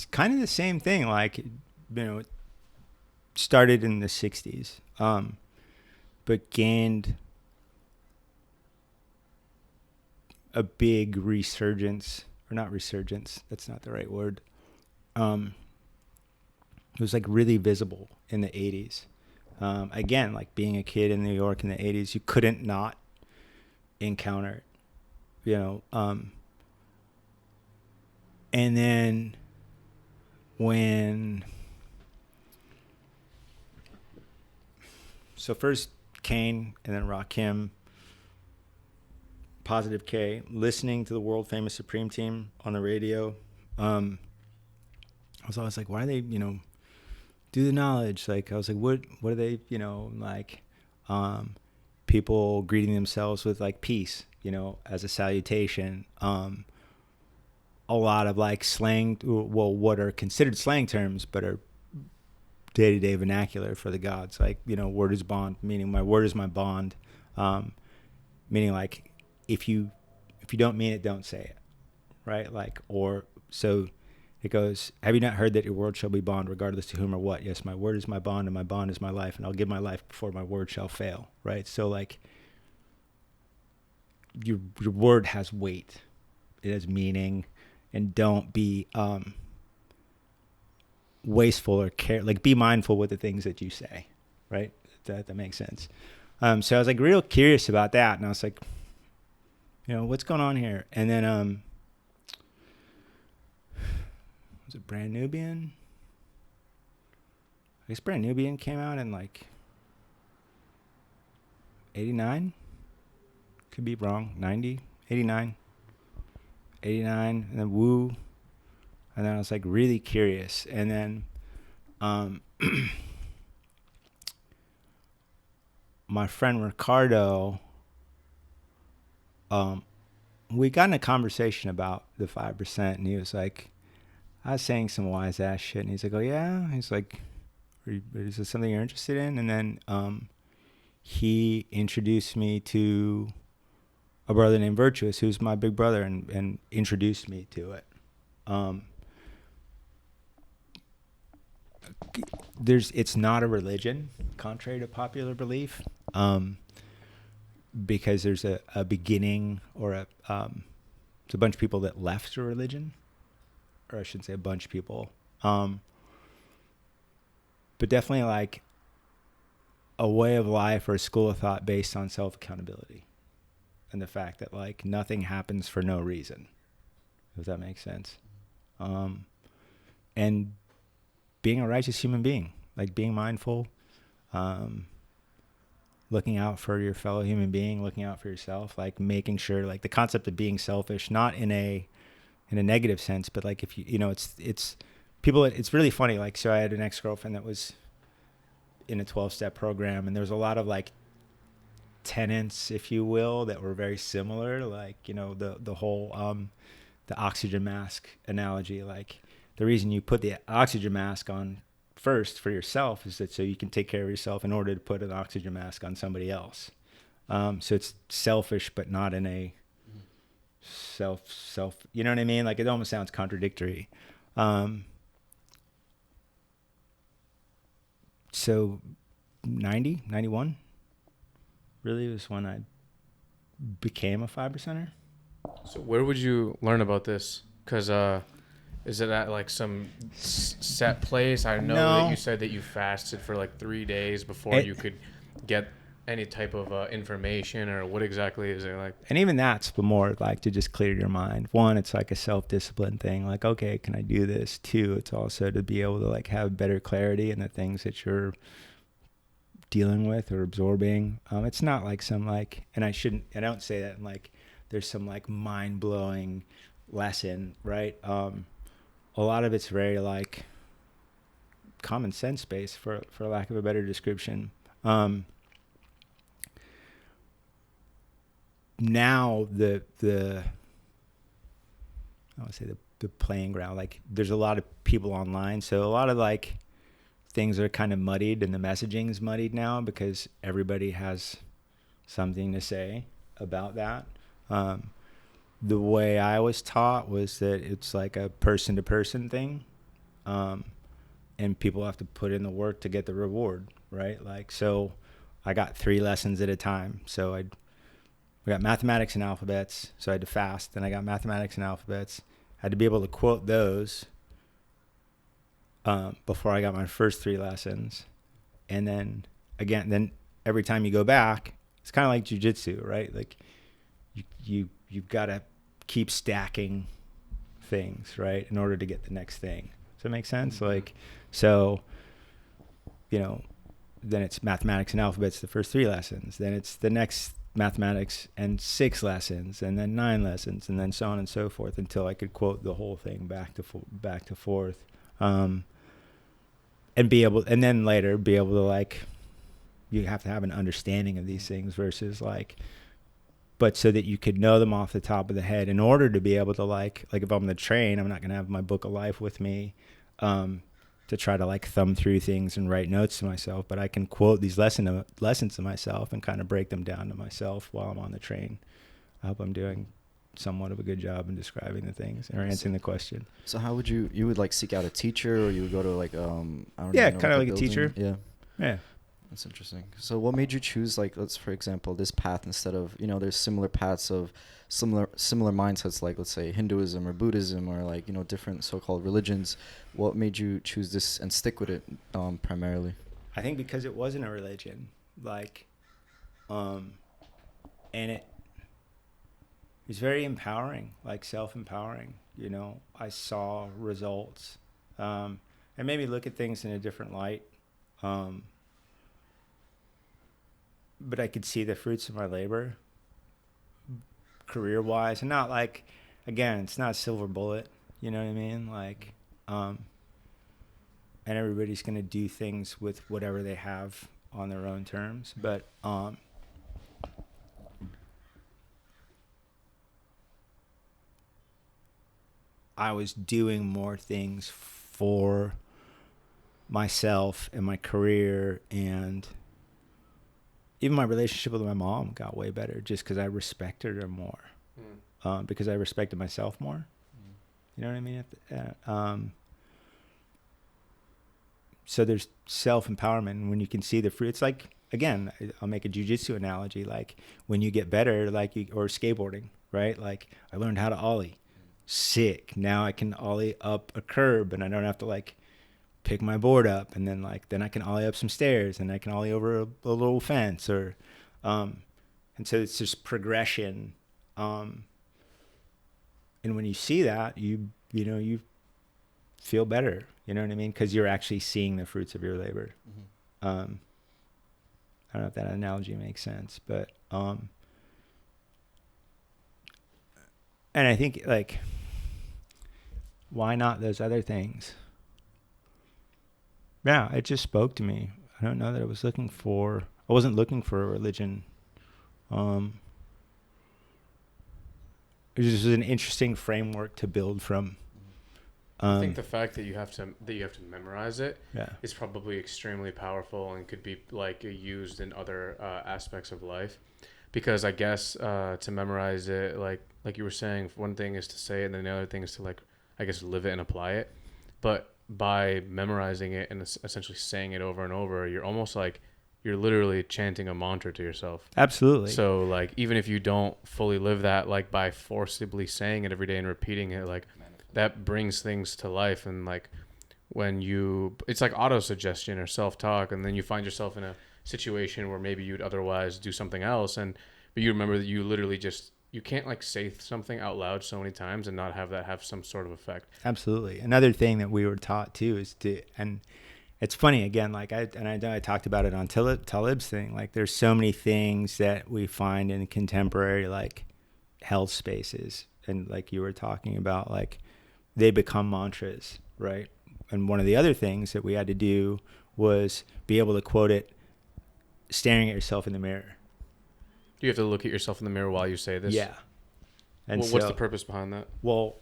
kind of the same thing, like, you know, it started in the 60s, but gained a big resurgence, or not resurgence, that's not the right word. It was like really visible in the 80s. Again, like being a kid in New York in the 80s, you couldn't not encounter it, you know. And then so first Kane and then Rakim, Positive K, listening to the world famous Supreme Team on the radio. I was always like, why do they, you know, do the knowledge? Like, I was like, what are they, you know, like, people greeting themselves with like peace, you know, as a salutation. A lot of like slang, well, what are considered slang terms, but are day-to-day vernacular for the gods. Like, you know, word is bond, meaning my word is my bond. Meaning like, if you don't mean it, don't say it, right? Like, or so it goes, have you not heard that your word shall be bond regardless to whom or what? Yes, my word is my bond and my bond is my life, and I'll give my life before my word shall fail, right? So like, your word has weight, it has meaning, and don't be wasteful or like be mindful with the things that you say, right? That makes sense. So I was like real curious about that, and I was like, you know, what's going on here? And then was it Brand Nubian? I guess Brand Nubian came out in like 89, could be wrong, 90, 89, and then Woo, and then I was like really curious, and then my friend Ricardo, we got in a conversation about the 5%, and he was like, I was saying some wise ass shit, and he's like, oh yeah? He's like, is this something you're interested in? And then he introduced me to a brother named Virtuous, who's my big brother, and introduced me to it. It's not a religion, contrary to popular belief, because there's a beginning, or it's a bunch of people that left a religion or I shouldn't say a bunch of people. But definitely like a way of life or a school of thought based on self-accountability and the fact that like nothing happens for no reason, if that makes sense. And being a righteous human being, like being mindful, looking out for your fellow human being, looking out for yourself, like making sure, like the concept of being selfish, not in a negative sense, but like if you know, it's people, it's really funny. Like, so I had an ex-girlfriend that was in a 12-step program, and there was a lot of like tenets, if you will, that were very similar. Like, you know, the whole, the oxygen mask analogy, like the reason you put the oxygen mask on first for yourself is that so you can take care of yourself in order to put an oxygen mask on somebody else. So it's selfish, but not in a self, you know what I mean? Like it almost sounds contradictory. So 91 really was when I became a 5%er. So where would you learn about this? Because is it at like some set place? I know that you said that you fasted for like 3 days before you could get any type of information, or what exactly is it like? And even that's more like to just clear your mind. One, it's like a self-discipline thing. Like, okay, can I do this? Two, it's also to be able to like have better clarity in the things that you're dealing with or absorbing. It's not like some like, and I don't say that in like there's some like mind-blowing lesson, right? A lot of it's very like common sense based, for lack of a better description. Now the I would say the playing ground, like there's a lot of people online, so a lot of like things are kind of muddied, and the messaging is muddied now because everybody has something to say about that. The way I was taught was that it's like a person to person thing, and people have to put in the work to get the reward, right? Like, so I got 3 lessons at a time. So we got mathematics and alphabets, so I had to fast. Then I got mathematics and alphabets. I had to be able to quote those before I got my first 3 lessons. And then again, then every time you go back, it's kind of like jujitsu, right? Like you've got to keep stacking things, right, in order to get the next thing. Does that make sense? Mm-hmm. Like, so, you know, then it's mathematics and alphabets the first 3 lessons. Then it's the next mathematics and 6 lessons, and then 9 lessons, and then so on and so forth until I could quote the whole thing back to forth, and then later be able to like, you have to have an understanding of these things versus like, but so that you could know them off the top of the head in order to be able to like if I'm on the train, I'm not going to have my book of life with me to try to like thumb through things and write notes to myself, but I can quote these lessons to myself and kind of break them down to myself while I'm on the train. I hope I'm doing somewhat of a good job in describing the things or answering the question. So how would you would like seek out a teacher, or you would go to like I don't know, kind of like a teacher. Yeah. That's interesting. So what made you choose, like, let's, for example, this path instead of, you know, there's similar paths of similar mindsets, like, let's say, Hinduism or Buddhism or, like, you know, different so-called religions. What made you choose this and stick with it primarily? I think because it wasn't a religion, like, and it was very empowering, like self-empowering, you know. I saw results. It made me look at things in a different light. But I could see the fruits of my labor career-wise, and not like, again, it's not a silver bullet, you know what I mean? Like, and everybody's going to do things with whatever they have on their own terms. But I was doing more things for myself and my career, and even my relationship with my mom got way better just because I respected her more, because I respected myself more. You know what I mean? So there's self-empowerment, and when you can see the fruit, it's like, again, I'll make a jiu-jitsu analogy. Like when you get better, or skateboarding, right? Like I learned how to ollie. sick. Now I can ollie up a curb and I don't have to like pick my board up, and then I can ollie up some stairs, and I can ollie over a little fence, or and so it's just progression. And when you see that, you feel better, you know what I mean? Because you're actually seeing the fruits of your labor. I don't know if that analogy makes sense, but and I think, like, why not those other things? Yeah, it just spoke to me. I don't know that I wasn't looking for a religion. It just was an interesting framework to build from. I think the fact that you have to memorize it Yeah. is probably extremely powerful and could be like used in other aspects of life, because I guess to memorize it, like you were saying, one thing is to say it, and then the other thing is to, like, I guess, live it and apply it. But by memorizing it and essentially saying it over and over, you're almost like you're literally chanting a mantra to yourself. Absolutely. So, like, even if you don't fully live that, like, by forcibly saying it every day and repeating it, like, that brings things to life. And, like, it's like auto-suggestion or self-talk, and then you find yourself in a situation where maybe you'd otherwise do something else, but you remember that you literally you can't, like, say something out loud so many times and not have that have some sort of effect. Absolutely. Another thing that we were taught too is and it's funny, again, like I know I talked about it on Talib's thing, like there's so many things that we find in contemporary, like, health spaces, and like you were talking about, like, they become mantras, right? And one of the other things that we had to do was be able to quote it staring at yourself in the mirror. Do you have to look at yourself in the mirror while you say this? Yeah. And what's the purpose behind that? Well,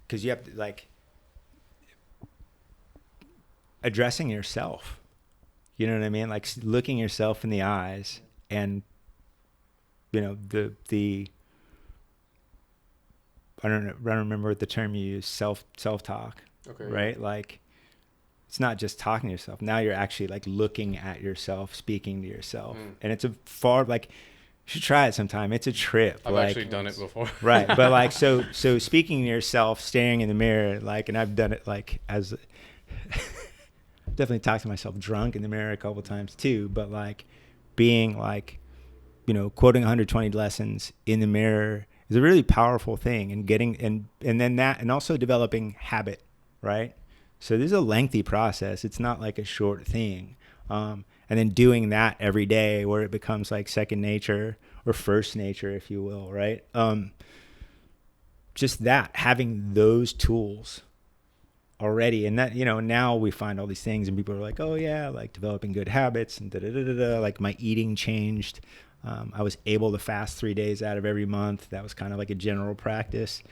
because you have to, like, addressing yourself, you know what I mean? Like, looking yourself in the eyes, and, you know, the I don't remember what the term you use, self-talk, okay, right? Yeah. Like, it's not just talking to yourself. Now you're actually, like, looking at yourself, speaking to yourself. And it's like, you should try it sometime. It's a trip. I've actually done it before. Right. But, like, so speaking to yourself, staring in the mirror, like, and I've done it, like, as definitely talked to myself drunk in the mirror a couple of times too, but, like, being, like, you know, quoting 120 lessons in the mirror is a really powerful thing, and getting, and then that, and also developing habit, right? So this is a lengthy process. It's not like a short thing. And then doing that every day, where it becomes like second nature, or first nature, if you will, right? Just that, having those tools already, and that, you know, now we find all these things, and people are like, oh yeah, like developing good habits, and like my eating changed. I was able to fast 3 days out of every month. That was kind of like a general practice.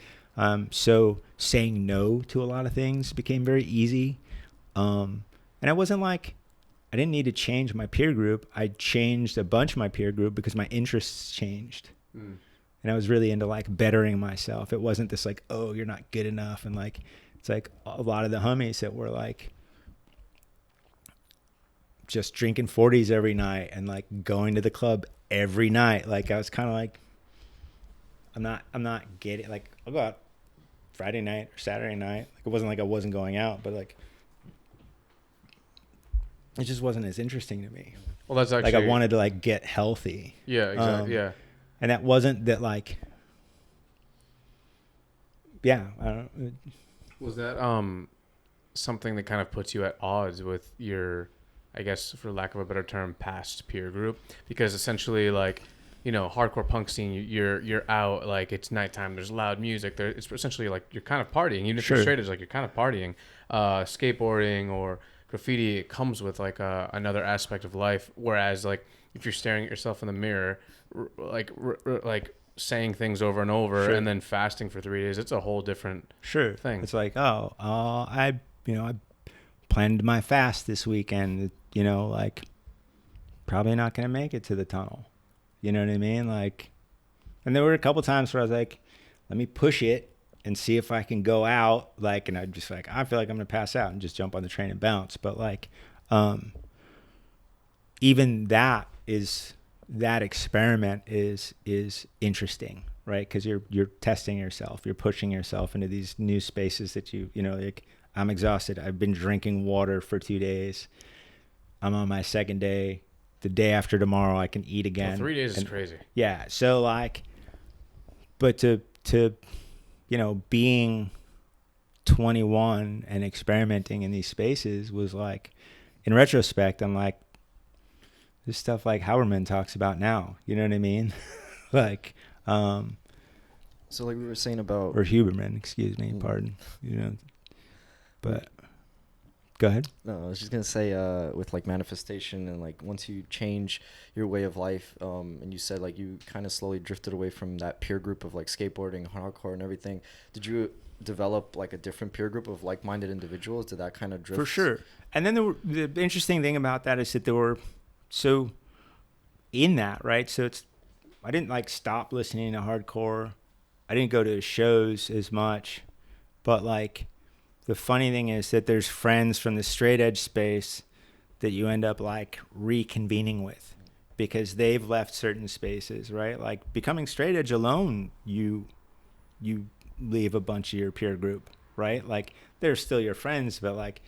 So saying no to a lot of things became very easy. And it wasn't like I didn't need to change my peer group. I changed a bunch of my peer group because my interests changed. And I was really into, like, bettering myself. It wasn't this, like, oh, you're not good enough. And, like, it's like a lot of the homies that were, like, just drinking 40s every night and, like, going to the club every night. Like, I was kind of like, I'm not getting, like, I'll go out Friday night or Saturday night. Like, it wasn't like I wasn't going out, but, like, it just wasn't as interesting to me. Well, that's actually, like, I wanted to, like, get healthy. Yeah, exactly. Yeah. And that wasn't that, like, yeah, I don't. Was that something that kind of puts you at odds with your, I guess, for lack of a better term, past peer group? Because essentially, like, you know, hardcore punk scene, you're out, like, it's nighttime, there's loud music, it's essentially like you're kind of partying. Even if you're straight edge, like, you're kind of partying. Skateboarding or graffiti, it comes with, like, another aspect of life. Whereas, like, if you're staring at yourself in the mirror, like saying things over and over, and then fasting for 3 days, it's a whole different thing. It's like, I planned my fast this weekend, you know, like, probably not going to make it to the tunnel. You know what I mean? Like, and there were a couple times where I was like, let me push it and see if I can go out. Like, and I'd just like, I feel like I'm going to pass out and just jump on the train and bounce. But, like, even that experiment is interesting, right? Because you're testing yourself, you're pushing yourself into these new spaces that like, I'm exhausted. I've been drinking water for 2 days. I'm on my second day. The day after tomorrow, I can eat again. Well, 3 days is crazy. Yeah. So like, but to being 21 and experimenting in these spaces was like, in retrospect, I'm like, this stuff like Hauerman talks about now. You know what I mean? Like, So like we were saying about, or Huberman, excuse me, pardon. But go ahead. no, I was just gonna say, with like manifestation and like once you change your way of life, and you said like you kind of slowly drifted away from that peer group of like skateboarding, hardcore, and everything. Did you develop like a different peer group of like-minded individuals? Did that kind of drift? For sure. And then the interesting thing about that is that there were, so in that, right? So I didn't like stop listening to hardcore. I didn't go to shows as much, but like the funny thing is that there's friends from the straight edge space that you end up like reconvening with because they've left certain spaces, right? Like becoming straight edge alone, you leave a bunch of your peer group, right? Like they're still your friends, but like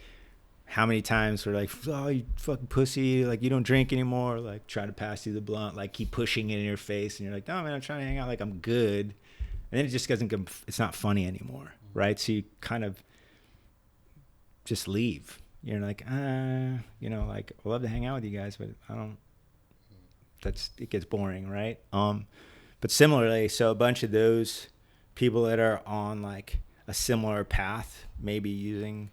how many times we're like, oh, you fucking pussy, like you don't drink anymore, like try to pass you the blunt, like keep pushing it in your face, and you're like, no man, I'm trying to hang out, like I'm good. And then it just doesn't come, it's not funny anymore, right? So you kind of just leave. You're like, like I love to hang out with you guys, but I don't, it gets boring, right? But similarly, so a bunch of those people that are on like a similar path, maybe using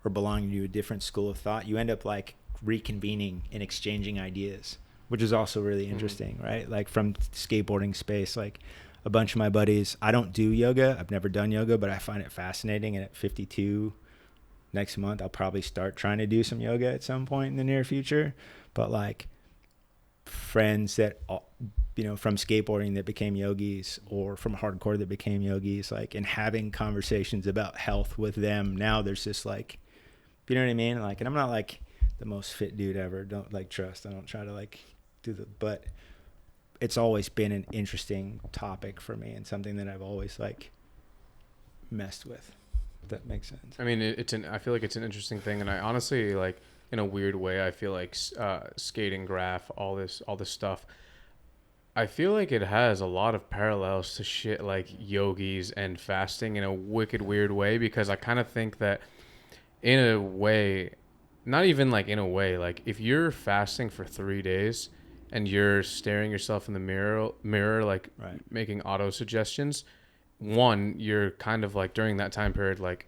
or belonging to a different school of thought, you end up like reconvening and exchanging ideas, which is also really interesting, right? Like from skateboarding space, like a bunch of my buddies, I don't do yoga. I've never done yoga, but I find it fascinating. And at 52 next month, I'll probably start trying to do some yoga at some point in the near future. But like friends that, from skateboarding that became yogis, or from hardcore that became yogis, like, and having conversations about health with them. Now there's this like, you know what I mean? Like, and I'm not like the most fit dude ever. Don't like trust. I don't try to like but it's always been an interesting topic for me and something that I've always like messed with. If that makes sense. I mean, I feel like it's an interesting thing, and I honestly, like, in a weird way, I feel like skating, graph, all this stuff, I feel like it has a lot of parallels to shit like yogis and fasting in a wicked weird way, because I kind of think that in a way, not even like in a way, like if you're fasting for 3 days and you're staring yourself in the mirror like right, making auto suggestions, one, you're kind of like during that time period like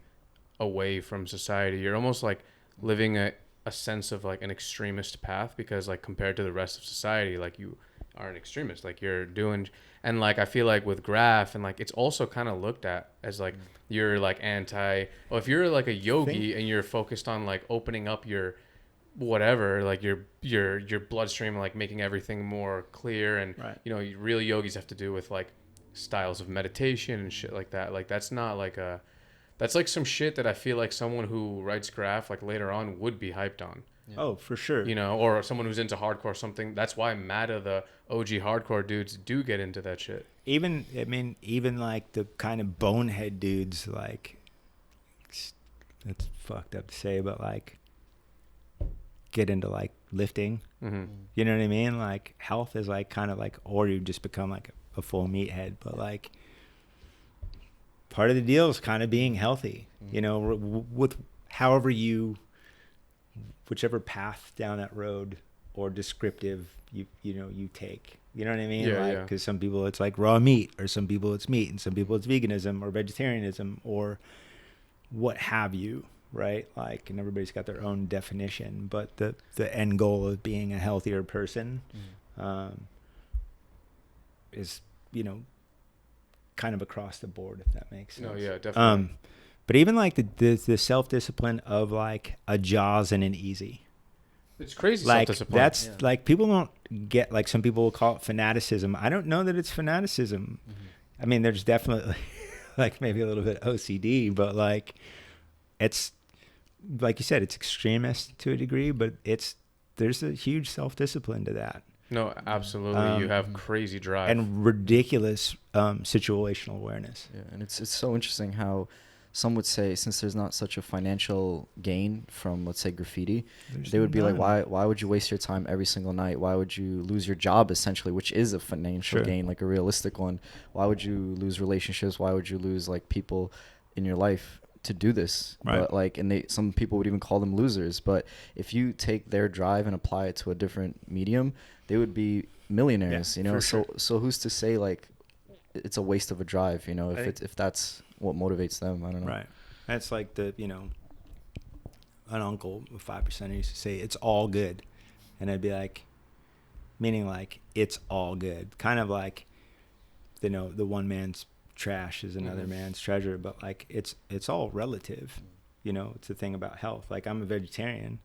away from society. You're almost like living a sense of like an extremist path, because like compared to the rest of society, like you are an extremist, like you're doing, and like I feel like with graph and like it's also kind of looked at as like you're like well, if you're like a yogi and you're focused on like opening up your whatever, like your bloodstream, like making everything more clear, and right, real yogis have to do with like styles of meditation and shit like that. Like that's not like that's like some shit that I feel like someone who writes graph like later on would be hyped on. Yeah. Oh, for sure. Or someone who's into hardcore or something. That's why mad of the OG hardcore dudes do get into that shit. Even like the kind of bonehead dudes, like, it's fucked up to say, but like get into like lifting. Mm-hmm. You know what I mean? Like health is like kind of like, or you just become like a full meathead, but like part of the deal is kind of being healthy, with whichever path down that road or descriptive you take. You know what I mean? Yeah, Because some people it's like raw meat, or some people it's meat, and some people it's veganism or vegetarianism or what have you, right? Like, and everybody's got their own definition, but the end goal of being a healthier person is, kind of across the board, if that makes sense. No, yeah, definitely. But even like the self-discipline of like a Jaws and an Easy. It's crazy like self-discipline. That's like, people don't get, like, some people will call it fanaticism. I don't know that it's fanaticism. I mean, there's definitely like maybe a little bit OCD, but like it's like you said, it's extremist to a degree, but there's a huge self-discipline to that. No, absolutely. You have crazy drive. and ridiculous situational awareness. Yeah, and it's so interesting how some would say, since there's not such a financial gain from, let's say, graffiti, they would be like, why would you waste your time every single night? Why would you lose your job, essentially, which is a financial gain, like a realistic one? Why would you lose relationships? Why would you lose like people in your life to do this? Right. But like, and some people would even call them losers. But if you take their drive and apply it to a different medium, they would be millionaires, Yeah, you know? for So who's to say like it's a waste of a drive, you know, Right. if that's what motivates them? I don't know. Right. That's like an uncle, a 5% used to say, it's all good. And I'd be like, meaning like, it's all good. Kind of like, the one man's trash is another man's treasure, but like, it's all relative. It's the thing about health. Like, I'm a vegetarian,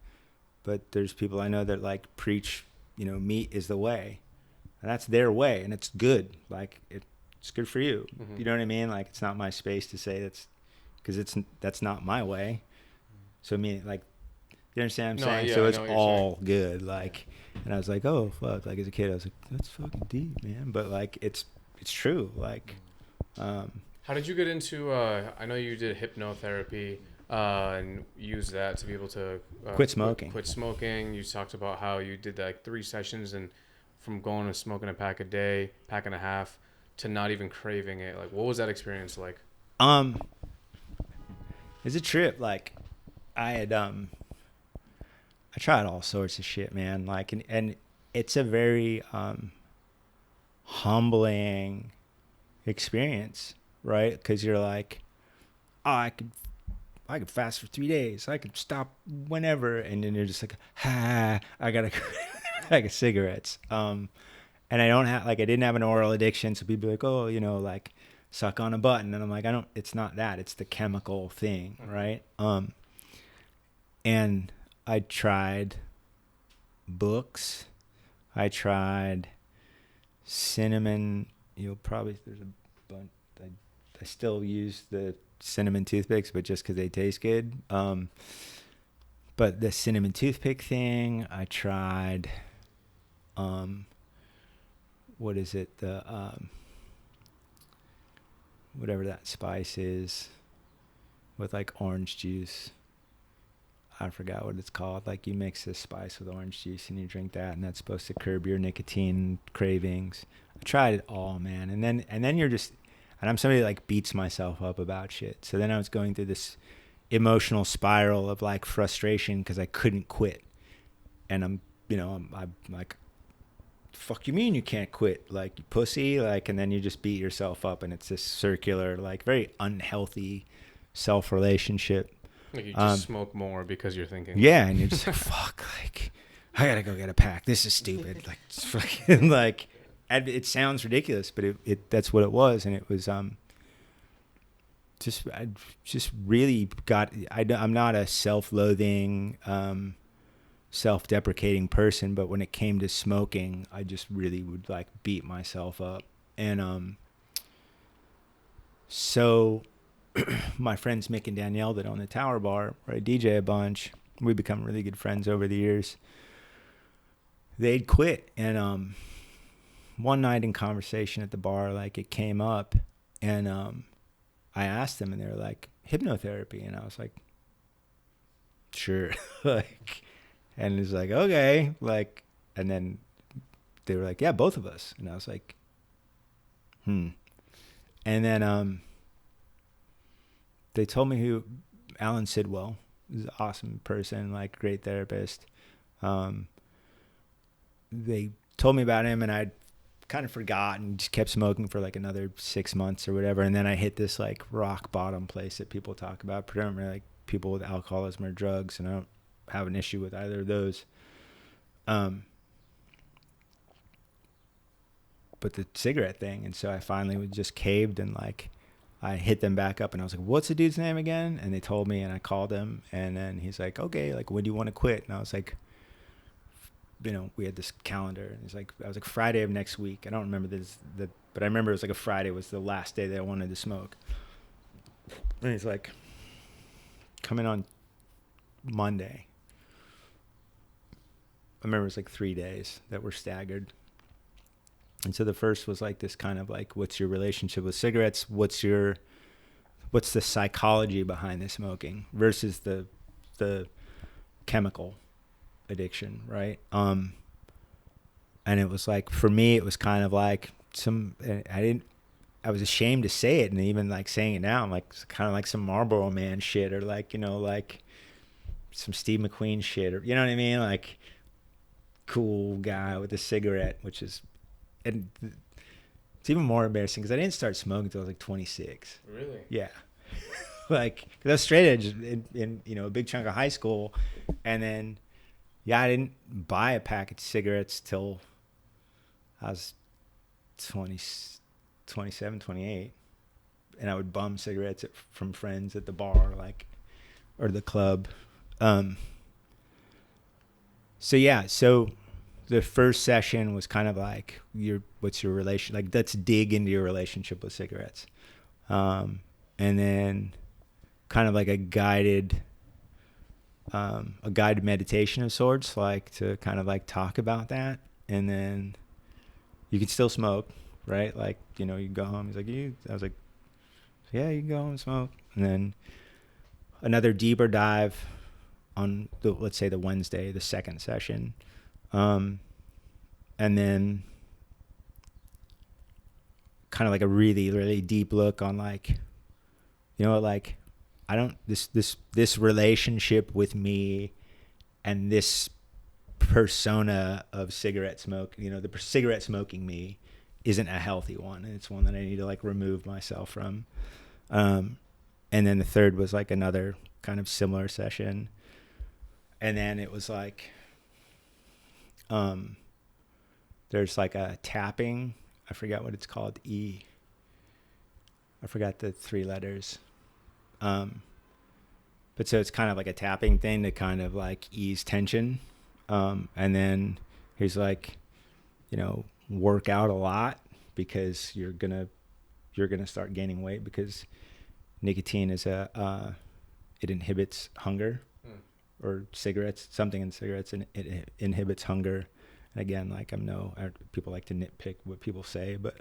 but there's people I know that like preach, meat is the way. And that's their way, and it's good. Like, it's good for you. You know what I mean? Like, it's not my space to say that's not my way. So I mean, like, you understand what I'm saying? Yeah, So I it's know what you're all good. Like, and I was like, oh fuck. Like, as a kid, I was like, that's fucking deep, man. But like, it's true. Like, How did you get into? I know you did hypnotherapy and use that to be able to Quit smoking. Quit smoking. You talked about how you did like 3 sessions, and from going to smoking a pack a day, pack and a half, to not even craving it. Like, what was that experience like? it's a trip. Like, I tried all sorts of shit, man. Like, and it's a very humbling experience, right? Because you're like, oh, I could fast for 3 days. I could stop whenever, and then you're just like, I gotta like cigarettes. And I didn't have an oral addiction, so people be like, oh, like, suck on a button, and I'm like, it's not that. It's the chemical thing, right? And I tried books. I tried cinnamon. There's a bunch. I still use the cinnamon toothpicks, but just because they taste good. But the cinnamon toothpick thing, I tried. What is it? The whatever that spice is, with like orange juice. I forgot what it's called. Like, you mix this spice with orange juice and you drink that, and that's supposed to curb your nicotine cravings. I tried it all, man. And then you're just, and I'm somebody that like beats myself up about shit. So then I was going through this emotional spiral of like frustration because I couldn't quit. And I'm like, fuck you mean you can't quit? Like, you pussy. Like, and then you just beat yourself up, and it's this circular, like, very unhealthy self-relationship. Like, you just smoke more because you're thinking. Yeah, and you're just like, fuck, like, I gotta go get a pack. This is stupid. Like, it's fucking, like, it sounds ridiculous, but it that's what it was. And it was I just really I'm not a self-loathing, self-deprecating person, but when it came to smoking, I just really would like beat myself up. And so my friends Mick and Danielle that own the Tower Bar, where I DJ a bunch, we become really good friends over the years. They'd quit, and one night in conversation at the bar, like, it came up, and I asked them, and they were like, hypnotherapy, and I was like, sure. Like, and it's like, okay, like, and then they were like, yeah, both of us, and I was like, and then they told me who Alan Sidwell is, an awesome person, like, great therapist. They told me about him, and I'd kind of forgot and just kept smoking for like another 6 months or whatever. And then I hit this like rock bottom place that people talk about, predominantly like people with alcoholism or drugs, and I don't have an issue with either of those. But the cigarette thing, and so I finally just caved, and like I hit them back up, and I was like, what's the dude's name again? And they told me, and I called him, and then he's like, okay, like, when do you want to quit? And I was like, we had this calendar, and it's like, I was like, Friday of next week. I don't remember but I remember it was like a Friday was the last day that I wanted to smoke. And he's like, come in on Monday. remember it was like 3 days that were staggered. And so the first was like this kind of like, what's your relationship with cigarettes? What's the psychology behind the smoking versus the chemical addiction, right? And it was like, for me, it was kind of like I was ashamed to say it, and even like saying it now, I'm like kind of like some Marlboro Man shit, or like, you know, like some Steve McQueen shit, or you know what I mean, like cool guy with a cigarette, which is, and it's even more embarrassing because I didn't start smoking until I was like 26. Really? Yeah. Like, cause I was straight edge in you know, a big chunk of high school, and then I didn't buy a package of cigarettes till I was 27, 28, and I would bum cigarettes from friends at the bar, like, or the club. So the first session was kind of like, what's your relation? Like, let's dig into your relationship with cigarettes. And then kind of like a guided meditation of sorts, like to kind of like talk about that. And then you can still smoke, right? Like, you know, you go home. He's like, I was like, yeah, you can go home and smoke. And then another deeper dive on let's say the Wednesday, the second session. And then kind of like a really, really deep look on like, you know, like, I don't, this relationship with me and this persona of cigarette smoke, you know, the cigarette smoking me isn't a healthy one. And it's one that I need to like remove myself from. And then the third was like another kind of similar session. And then it was like, there's like a tapping, I forgot what it's called. I forgot the 3 letters. But so it's kind of like a tapping thing to kind of like ease tension. And then he's like, you know, work out a lot because you're gonna start gaining weight because nicotine is it inhibits hunger, or something in cigarettes, and it inhibits hunger. And again, like people like to nitpick what people say, but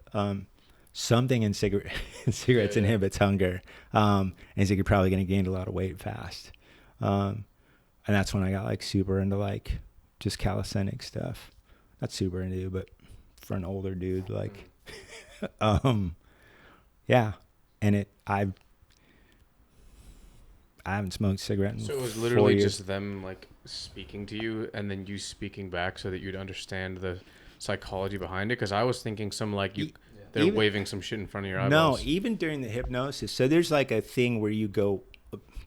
something in cigarettes inhibits hunger. And so you're probably going to gain a lot of weight fast. And that's when I got like super into like just calisthenics stuff. Not super into, but for an older dude, like, yeah. And I haven't smoked a cigarette in 4 years. So it was literally just them like speaking to you and then you speaking back so that you'd understand the psychology behind it. Because I was thinking some like they're waving some shit in front of your eyeballs. No, even during the hypnosis. So there's like a thing where you go,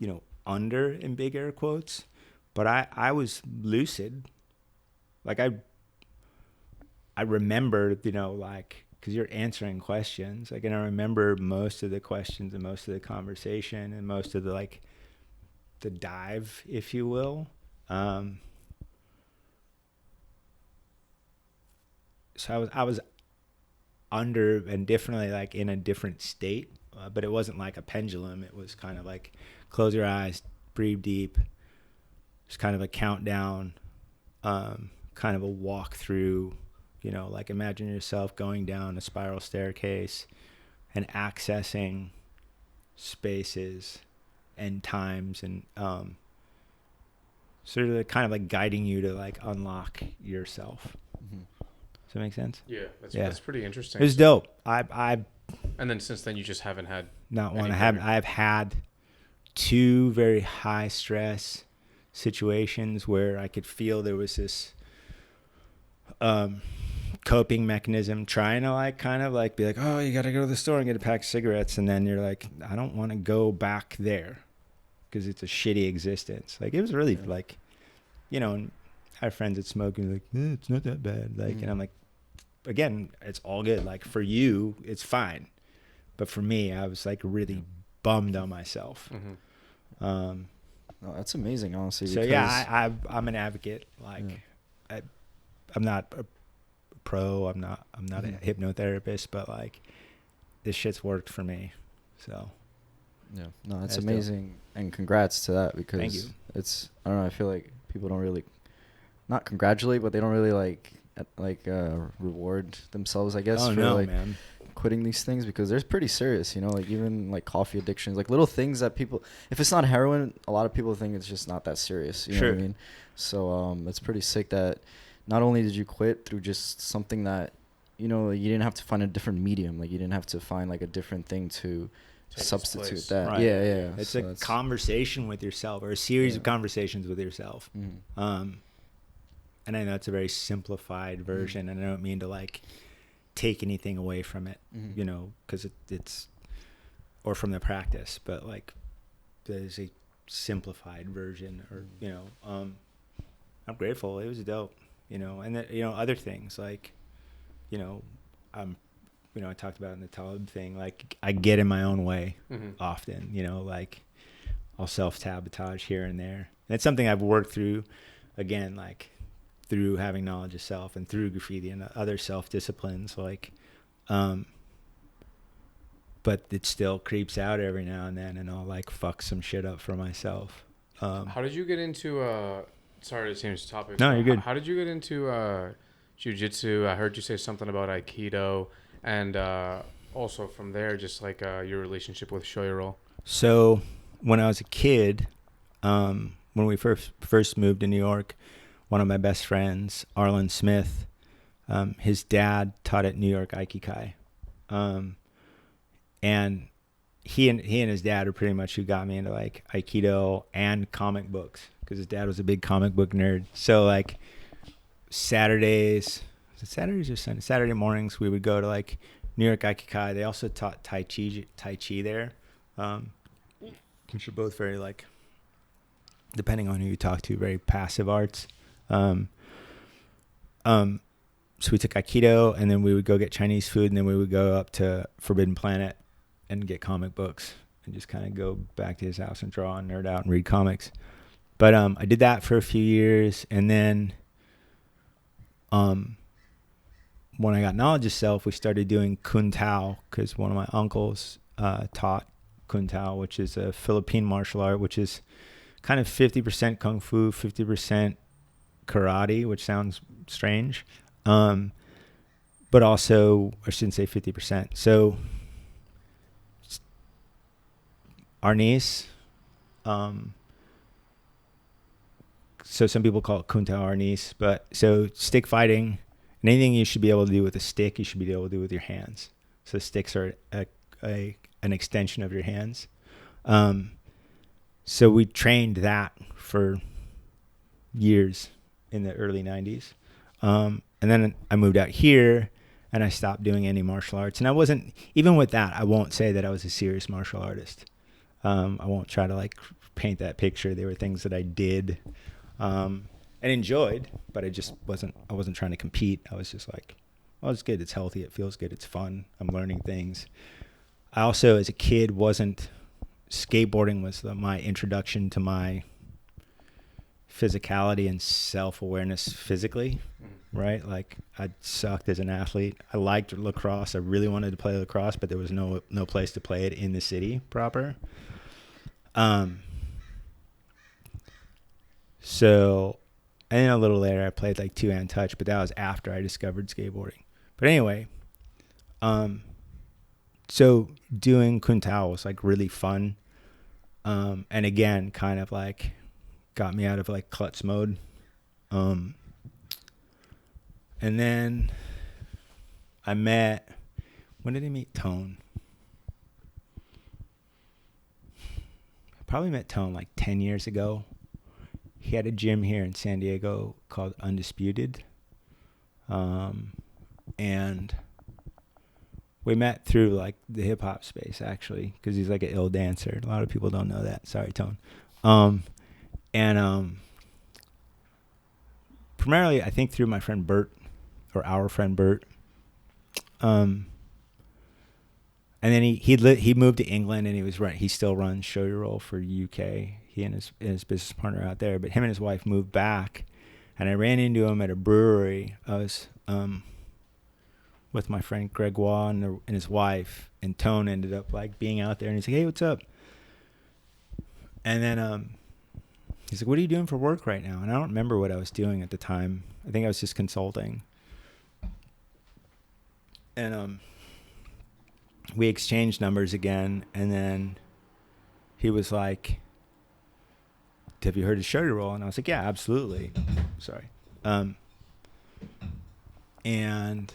you know, under in big air quotes. But I was lucid. Like I remember, you know, like, because you're answering questions. Like, and I remember most of the questions and most of the conversation and most of the like the dive, if you will. So I was under and definitely like in a different state, but it wasn't like a pendulum. It was kind of like close your eyes, breathe deep. Just kind of a countdown, kind of a walk through, you know, like imagine yourself going down a spiral staircase and accessing spaces and times and sort of kind of like guiding you to like unlock yourself. Mm-hmm. Does that make sense? Yeah, that's pretty interesting. It was dope. And then since then you just haven't had not one. I've had 2 very high stress situations where I could feel there was this coping mechanism trying to like kind of like be like, oh, you got to go to the store and get a pack of cigarettes, and then you're like, I don't want to go back there because it's a shitty existence. Like, it was really like, you know, and I have friends that smoke and like, it's not that bad. Like, and I'm like, again, it's all good. Like, for you, it's fine, but for me, I was like really bummed on myself. No, that's amazing, honestly. So yeah, I'm an advocate. Like, I'm not a pro. I'm not a hypnotherapist, but like, this shit's worked for me. So yeah, no, that's amazing, and congrats to that, because thank you. It's, I don't know, I feel like people don't really not congratulate, but they don't really reward themselves, I guess, for like man. quitting these things, because they're pretty serious, you know, like even like coffee addictions, like little things that people, if it's not heroin, a lot of people think it's just not that serious, you know what I mean? So it's pretty sick that not only did you quit through just something that, you know, you didn't have to find a different medium, like you didn't have to find like a different thing to substitute that. Right. Yeah. It's so a conversation with yourself, or a series of conversations with yourself. Mhm. And I know it's a very simplified version, and I don't mean to like take anything away from it, you know, because it's or from the practice, but like there's a simplified version, or you know, I'm grateful. It was dope, you know, and then, you know, other things like, you know, you know, I talked about in the Talib thing, like I get in my own way often, you know, like I'll self-sabotage here and there. And it's something I've worked through, again, like through having knowledge of self and through graffiti and other self-disciplines, like, but it still creeps out every now and then, and I'll like fuck some shit up for myself. How did you get into, sorry to change the topic. No, you're good. How did you get into jiu-jitsu? I heard you say something about Aikido, and also from there, just like your relationship with Shoyoroll. So when I was a kid, when we first moved to New York, one of my best friends, Arlen Smith, his dad taught at New York Aikikai. And he and his dad are pretty much who got me into like Aikido and comic books, because his dad was a big comic book nerd. So like Saturdays or Sunday? Saturday mornings, we would go to like New York Aikikai. They also taught Tai Chi there, which are both very like, depending on who you talk to, very passive arts. So we took Aikido, and then we would go get Chinese food, and then we would go up to Forbidden Planet and get comic books and just kind of go back to his house and draw and nerd out and read comics. But I did that for a few years, and then when I got knowledge of self, we started doing Kun Tao, because one of my uncles taught Kun Tao, which is a Philippine martial art, which is kind of 50% Kung Fu, 50% karate, which sounds strange. But also, I shouldn't say 50%. So Arnis, so some people call it Kun Tao Arnis, but so stick fighting, and anything you should be able to do with a stick, you should be able to do with your hands. So sticks are an extension of your hands. So we trained that for years in the early 90s. And then I moved out here, and I stopped doing any martial arts. And I wasn't, even with that, I won't say that I was a serious martial artist. I won't try to like paint that picture. There were things that I did and enjoyed, but I wasn't trying to compete. I was just like, oh, it's good. It's healthy. It feels good. It's fun. I'm learning things. I also, as a kid, skateboarding was my introduction to my physicality and self-awareness physically, right? Like I sucked as an athlete. I liked lacrosse. I really wanted to play lacrosse, but there was no place to play it in the city proper. So, and then a little later I played like two-hand touch, but that was after I discovered skateboarding. But anyway, so doing Kun Tao was like really fun. And again, kind of like got me out of like klutz mode. And then when did I meet Tone? I probably met Tone like 10 years ago. He had a gym here in San Diego called Undisputed. And we met through like the hip hop space, actually, because he's like an ill dancer. A lot of people don't know that. Sorry, Tone. And primarily, I think through my friend Bert, or our friend Bert. And then he moved to England, and he still runs Shoyoroll for UK. He and his business partner out there, but him and his wife moved back, and I ran into him at a brewery. I was with my friend Gregoire and his wife, and Tone ended up like being out there, and he's like, "Hey, what's up?" And then he's like, what are you doing for work right now? And I don't remember what I was doing at the time. I think I was just consulting. And we exchanged numbers again, and then he was like, have you heard of Shoyoroll? And I was like, yeah, absolutely. Sorry. And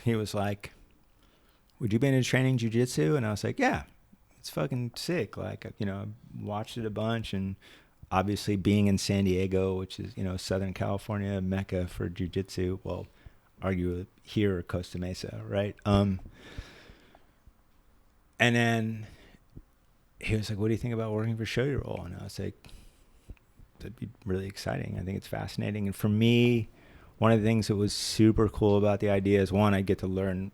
he was like, would you be into training jiu-jitsu? And I was like, yeah, it's fucking sick. Like, you know, I watched it a bunch, and obviously being in San Diego, which is, you know, Southern California, mecca for jiu-jitsu, well, argue here or Costa Mesa, right? And then he was like, what do you think about working for Shoyoroll? And I was like, that'd be really exciting. I think it's fascinating. And for me, one of the things that was super cool about the idea is, one, I get to learn,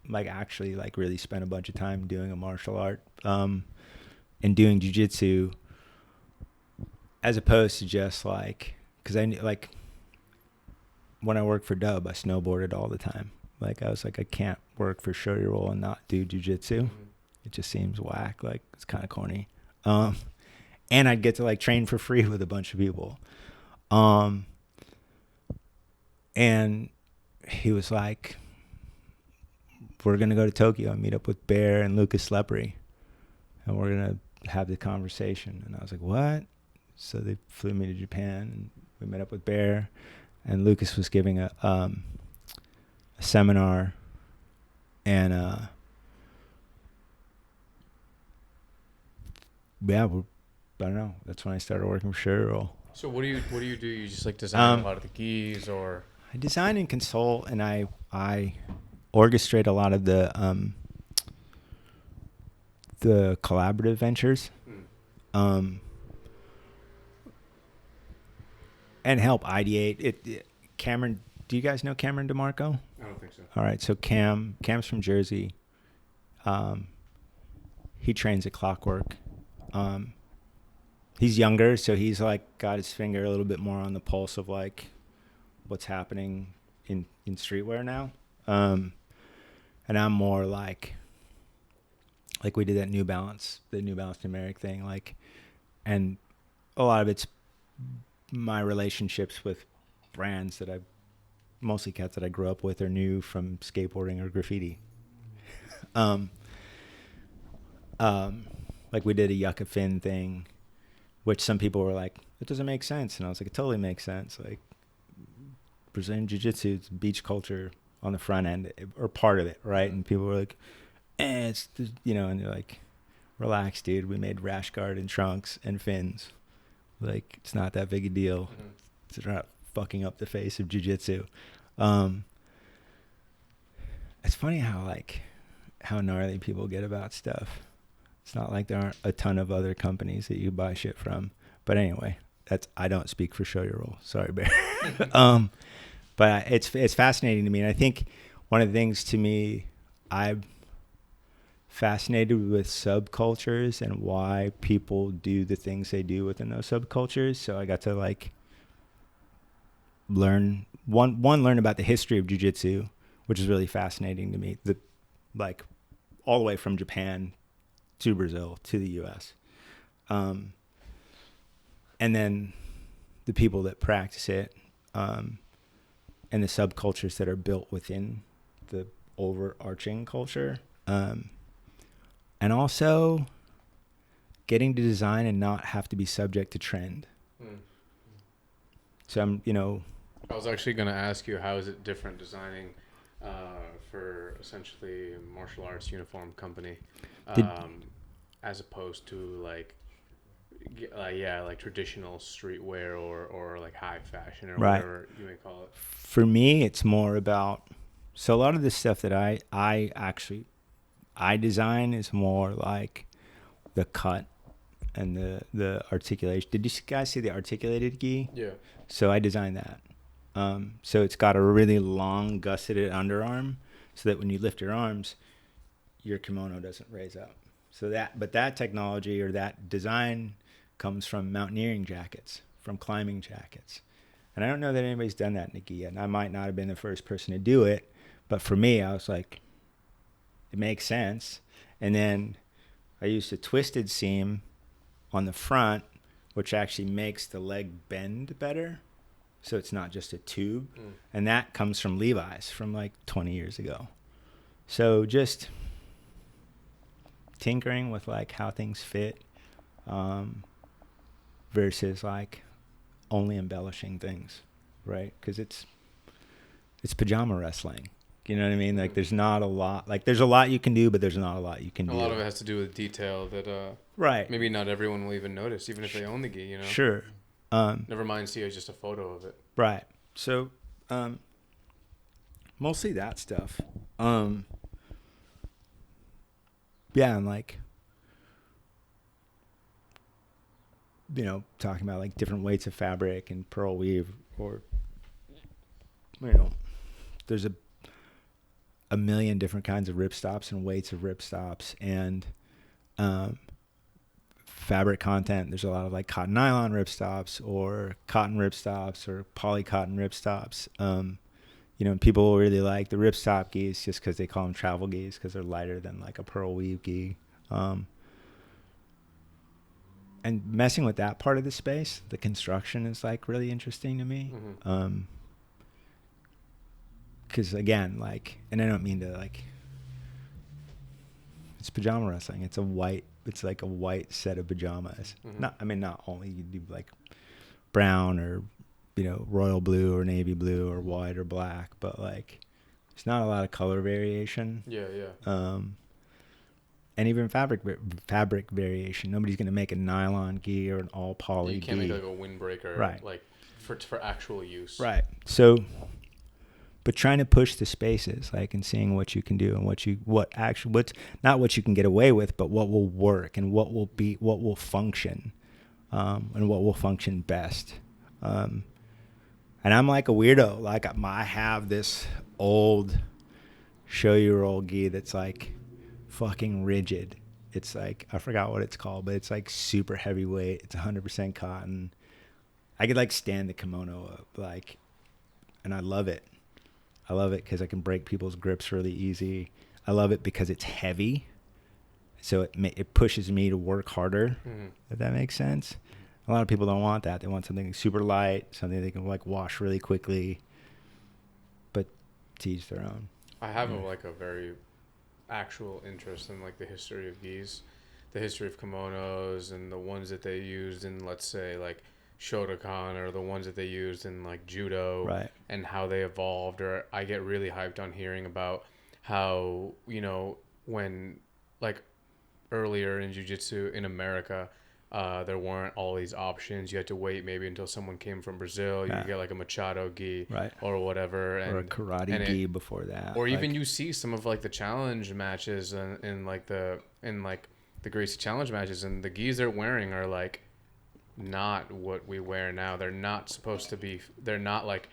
like, actually, like, really spend a bunch of time doing a martial art and doing jiu-jitsu, as opposed to just, like, because I, like, when I worked for Dub, I snowboarded all the time. Like, I was like, I can't work for Shoyoroll and not do jiu-jitsu. Mm-hmm. It just seems whack. Like, it's kind of corny. And I'd get to, like, train for free with a bunch of people. And he was like, we're going to go to Tokyo and meet up with Bear and Lucas Lepre, and we're going to have the conversation. And I was like, what? So they flew me to Japan, and we met up with Bear, and Lucas was giving a seminar, and yeah, I don't know. That's when I started working for Shoyoroll. So what do you do? You just, like, design a lot of the gis, or? I design and consult, and I orchestrate a lot of the collaborative ventures, and help ideate it. Cameron, do you guys know Cameron DeMarco? I don't think so. All right, so Cam's from Jersey. He trains at Clockwork. He's younger, so he's, like, got his finger a little bit more on the pulse of, like, what's happening in streetwear now. And I'm more like we did that New Balance numeric thing, like, and a lot of it's my relationships with brands that mostly cats that I grew up with or knew from skateboarding or graffiti. Like, we did a Yucca Fin thing, which some people were like, it doesn't make sense. And I was like, it totally makes sense. Like, Brazilian Jiu-Jitsu, it's beach culture on the front end, or part of it, right? And people were like, it's, you know, and they're like, relax, dude. We made rash guard and trunks and fins. Like, it's not that big a deal. Mm-hmm. It's not fucking up the face of jiu-jitsu. It's funny how gnarly people get about stuff. It's not like there aren't a ton of other companies that you buy shit from. But anyway, I don't speak for Shoyoroll. Sorry, Bear. But it's fascinating to me. And I think one of the things, to me, I'm fascinated with subcultures and why people do the things they do within those subcultures. So I got to, like, learn about the history of jiu-jitsu, which is really fascinating to me. Like, all the way from Japan to Brazil to the U.S. And then the people that practice it, and the subcultures that are built within the overarching culture. And also getting to design and not have to be subject to trend. So I was actually going to ask you, how is it different designing for essentially a martial arts uniform company, as opposed to like traditional streetwear or like high fashion or right. whatever you may call it? For me, it's more about, so a lot of the stuff that I design is more like the cut and the articulation. Did you guys see the articulated gi? Yeah. So I designed that. So it's got a really long gusseted underarm, so that when you lift your arms, your kimono doesn't raise up. But that technology or that design comes from mountaineering jackets, from climbing jackets. And I don't know that anybody's done that in a gi yet. And I might not have been the first person to do it, but for me, I was like, it makes sense. And then I used a twisted seam on the front, which actually makes the leg bend better. So it's not just a tube. And that comes from Levi's from like 20 years ago. So just tinkering with like how things fit versus like only embellishing things, right? Because it's pajama wrestling. You know what I mean? Like there's not a lot. Like there's a lot you can do, but there's not a lot you can do. A lot of it has to do with detail that right. maybe not everyone will even notice, even if they own the gi, you know? Sure. Never mind see just a photo of it. Right. So mostly that stuff. Yeah, and like, you know, talking about like different weights of fabric and pearl weave, or, you know, there's a million different kinds of ripstops and weights of ripstops and fabric content. There's a lot of like cotton nylon ripstops or cotton ripstops or poly cotton ripstops. You know, people really like the ripstop gis just because they call them travel gis because they're lighter than like a pearl weave gi. And messing with that part of the space, the construction is like really interesting to me. Because again, like, and I don't mean to like, it's pajama wrestling. It's like a white set of pajamas. Not only you do like brown or, you know, royal blue or navy blue or white or black, but like there's not a lot of color variation. And even fabric variation. Nobody's gonna make a nylon gi or an all poly. You can't gi. make like a windbreaker, right? Like for actual use, right? So, but trying to push the spaces, like, and seeing what you can do and what's not what you can get away with, but what will work and what will function, and what will function best. And I'm like a weirdo. Like I have this old Shoyoroll gi that's like fucking rigid. It's like, I forgot what it's called, but it's like super heavyweight. It's 100% cotton. I could like stand the kimono up, like, and I love it. I love it because I can break people's grips really easy. I love it because it's heavy, so it pushes me to work harder. If that makes sense. A lot of people don't want that. They want something super light, something they can like wash really quickly. But to each their own. I have a very actual interest in like the history of gis, the history of kimonos, and the ones that they used in, let's say, like Shotokan, or the ones that they used in like judo, right? And how they evolved. Or I get really hyped on hearing about how, you know, when like earlier in jiu-jitsu in America, there weren't all these options. You had to wait maybe until someone came from Brazil. You could get like a Machado gi, right, or whatever, or a karate gi before that. Or even you see some of like the challenge matches in the Gracie challenge matches, and the gis they're wearing are like not what we wear now. They're not supposed to be. They're not like.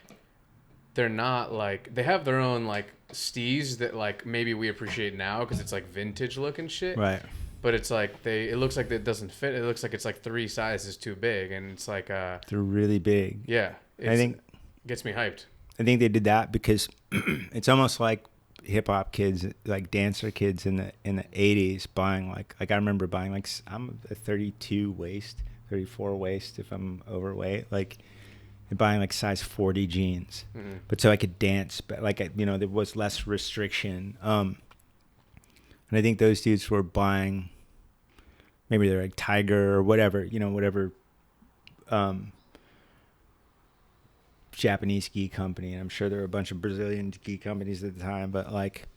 They have their own like stees that like maybe we appreciate now because it's like vintage looking shit. Right. But it's like it looks like it doesn't fit. It looks like it's like 3 sizes too big, and it's like they're really big. Yeah, I think gets me hyped. I think they did that because it's almost like hip hop kids, like dancer kids in the 80s buying like I remember buying like, I'm a 32 waist, 34 waist if I'm overweight, like buying like size 40 jeans, but so I could dance, but like there was less restriction. And I think those dudes were buying, maybe they're like Tiger or whatever, whatever Japanese ski company. And I'm sure there were a bunch of Brazilian ski companies at the time, but like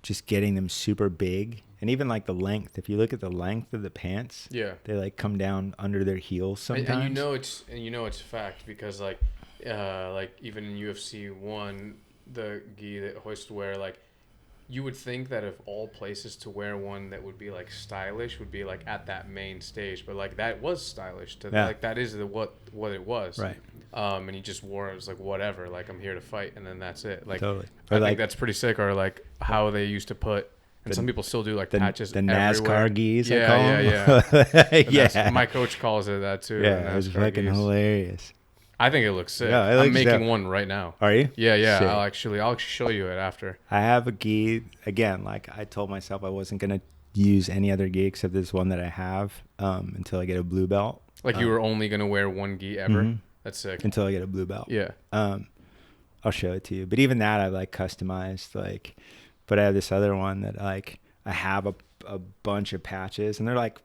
just getting them super big. And even like the length, if you look at the length of the pants, yeah, they like come down under their heels sometimes. And you know it's fact because like even in UFC 1, the gi that Hoist wear, like, you would think that of all places to wear one that would be like stylish would be like at that main stage, but like that was stylish to like that is what it was, right? And he just wore it as like whatever, like I'm here to fight, and then that's it. Like totally. I think that's pretty sick. Or like how they used to put, and some people still do like patches. The NASCAR gis, Yeah. My coach calls it that too. Yeah, it was fucking hilarious. I think it looks sick. Yeah, I'm making one right now. Are you? Yeah. Sick. I'll show you it after. I have a gi again. Like I told myself I wasn't gonna use any other gi except this one that I have until I get a blue belt. Like you were only gonna wear one gi ever? Mhm. That's sick. Until I get a blue belt. Yeah. I'll show it to you. But even that I like customized, like, but I have this other one that like I have a bunch of patches, and they're like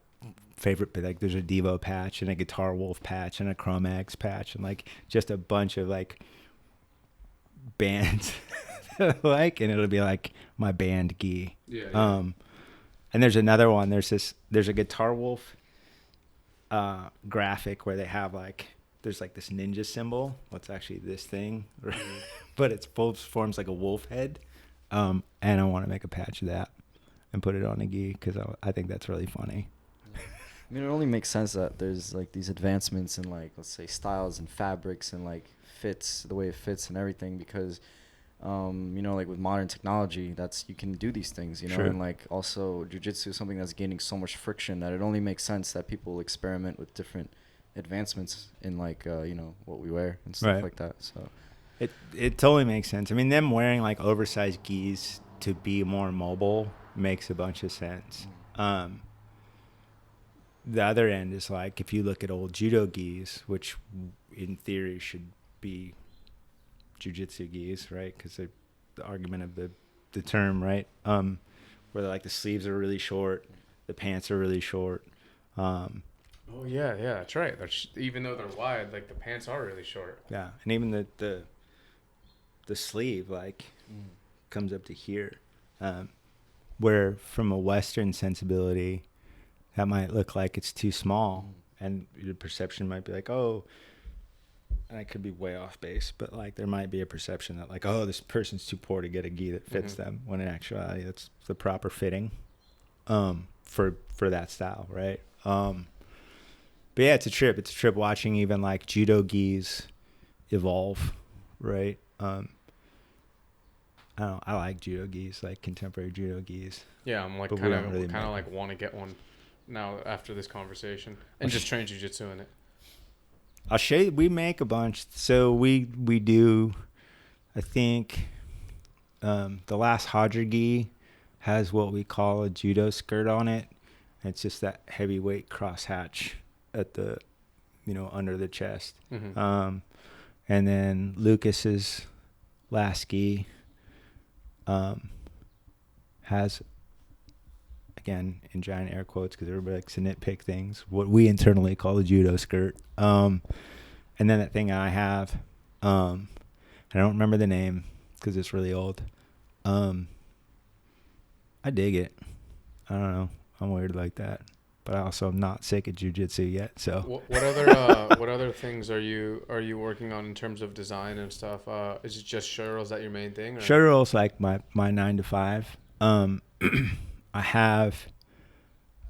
favorite, like there's a Devo patch and a Guitar Wolf patch and a Chromax patch and like just a bunch of like bands like, and it'll be like my band gi. Yeah. And there's another one, there's a Guitar Wolf graphic where they have like, there's like this ninja symbol. What's actually this thing, but it's forms like a wolf head. And I want to make a patch of that and put it on a gi because I think that's really funny. I mean, it only makes sense that there's like these advancements in like, let's say, styles and fabrics and like fits, the way it fits and everything, because you know, like with modern technology, you can do these things, you know. Sure. And like also jiu-jitsu is something that's gaining so much friction that it only makes sense that people experiment with different advancements in like you know, what we wear and stuff like that. So it totally makes sense. I mean, them wearing like oversized gis to be more mobile makes a bunch of sense. The other end is like, if you look at old judo gis, which in theory should be jiu-jitsu gis, right? Because the argument of the term, right? Where like the sleeves are really short, the pants are really short. Oh yeah, that's right. Even though they're wide, like the pants are really short. Yeah, and even the sleeve like comes up to here, where from a Western sensibility, that might look like it's too small, and your perception might be like, oh, and I could be way off base, but like there might be a perception that like, oh, this person's too poor to get a gi that fits them, when in actuality that's the proper fitting for that style, right? But yeah, it's a trip. It's a trip watching even like judo gis evolve, right? I don't know. I like judo gis, like contemporary judo gis. Yeah, I'm like kind of like want to get one now after this conversation and just train jiu-jitsu in it. I'll show you. We make a bunch. So we do, I think, the last Hodger gi has what we call a judo skirt on it. It's just that heavyweight crosshatch at the, you know, under the chest. And then Lucas's last gi has, again, in giant air quotes because everybody likes to nitpick things, what we internally call the judo skirt. And then that thing I have, I don't remember the name because it's really old. I dig it. I don't know. I'm weird like that. But I also am not sick of jiu-jitsu yet. So what other things are you working on in terms of design and stuff? Is it just Shoyoroll? Is that your main thing? Shoyoroll's like my 9 to 5. I have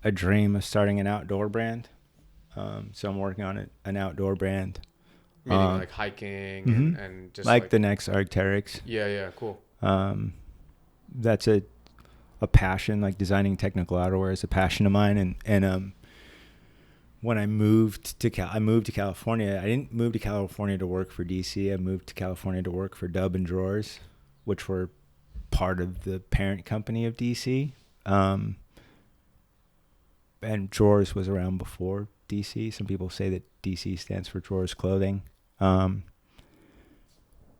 a dream of starting an outdoor brand. So I'm working on an outdoor brand. Meaning like hiking and just like the next Arc'teryx. Yeah, cool. That's a passion, like designing technical outerwear is a passion of mine. And when I moved to California, I didn't move to California to work for DC. I moved to California to work for Dub and Drawers, which were part of the parent company of DC. And Drawers was around before DC. Some people say that DC stands for Drawers Clothing.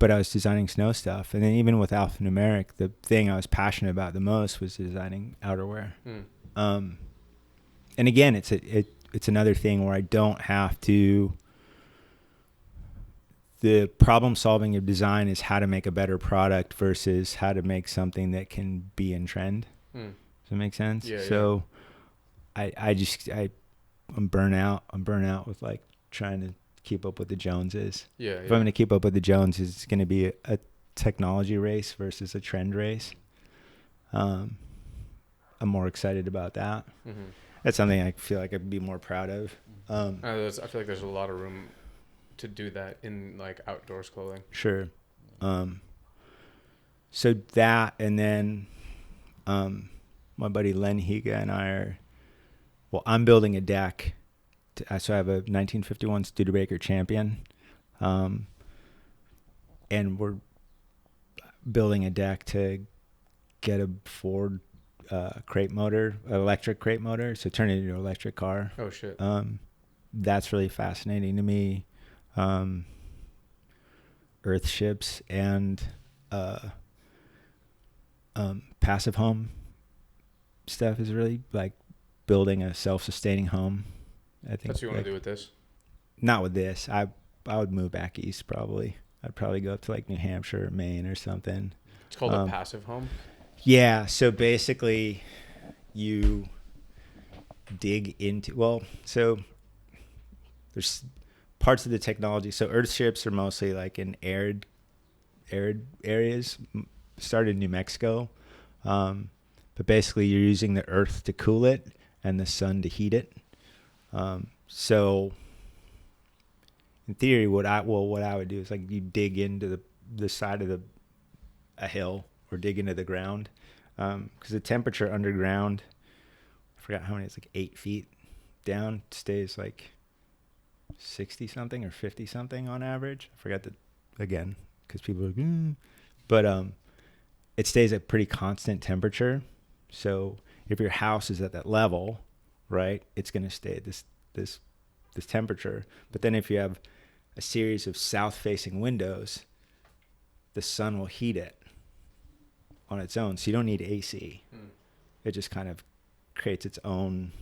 But I was designing snow stuff. And then even with Alphanumeric, the thing I was passionate about the most was designing outerwear. And again, it's another thing where I don't have to, the problem solving of design is how to make a better product versus how to make something that can be in trend. Does that make sense? Yeah, so I'm burnout. I'm burnout with like trying to keep up with the Joneses. If I'm going to keep up with the Joneses, it's going to be a technology race versus a trend race. I'm more excited about that. That's something I feel like I'd be more proud of. I feel like there's a lot of room to do that in like outdoors clothing. Sure. So that, and then my buddy Len Higa and I I'm building a deck. So I have a 1951 Studebaker Champion, and we're building a deck to get a Ford crate motor, electric crate motor. So turn it into an electric car. Oh shit. That's really fascinating to me. Earth ships and passive home stuff is really like building a self-sustaining home. I think That's what you want to do with this? Not with this. I would move back east probably. I'd probably go up to like New Hampshire or Maine or something. It's called a passive home? Yeah. So basically you dig into, well, so there's parts of the technology. So earth ships are mostly like in arid areas, started in New Mexico. But basically you're using the earth to cool it and the sun to heat it. So in theory, what I would do is like you dig into the side of a hill or dig into the ground. Cause the temperature underground, I forgot how many, it's like 8 feet down, stays like 60 something or 50 something on average. I forgot that again, cause people are like, but, it stays at pretty constant temperature. So if your house is at that level, right, it's going to stay at this temperature. But then if you have a series of south-facing windows, the sun will heat it on its own. So you don't need AC. It just kind of creates its own.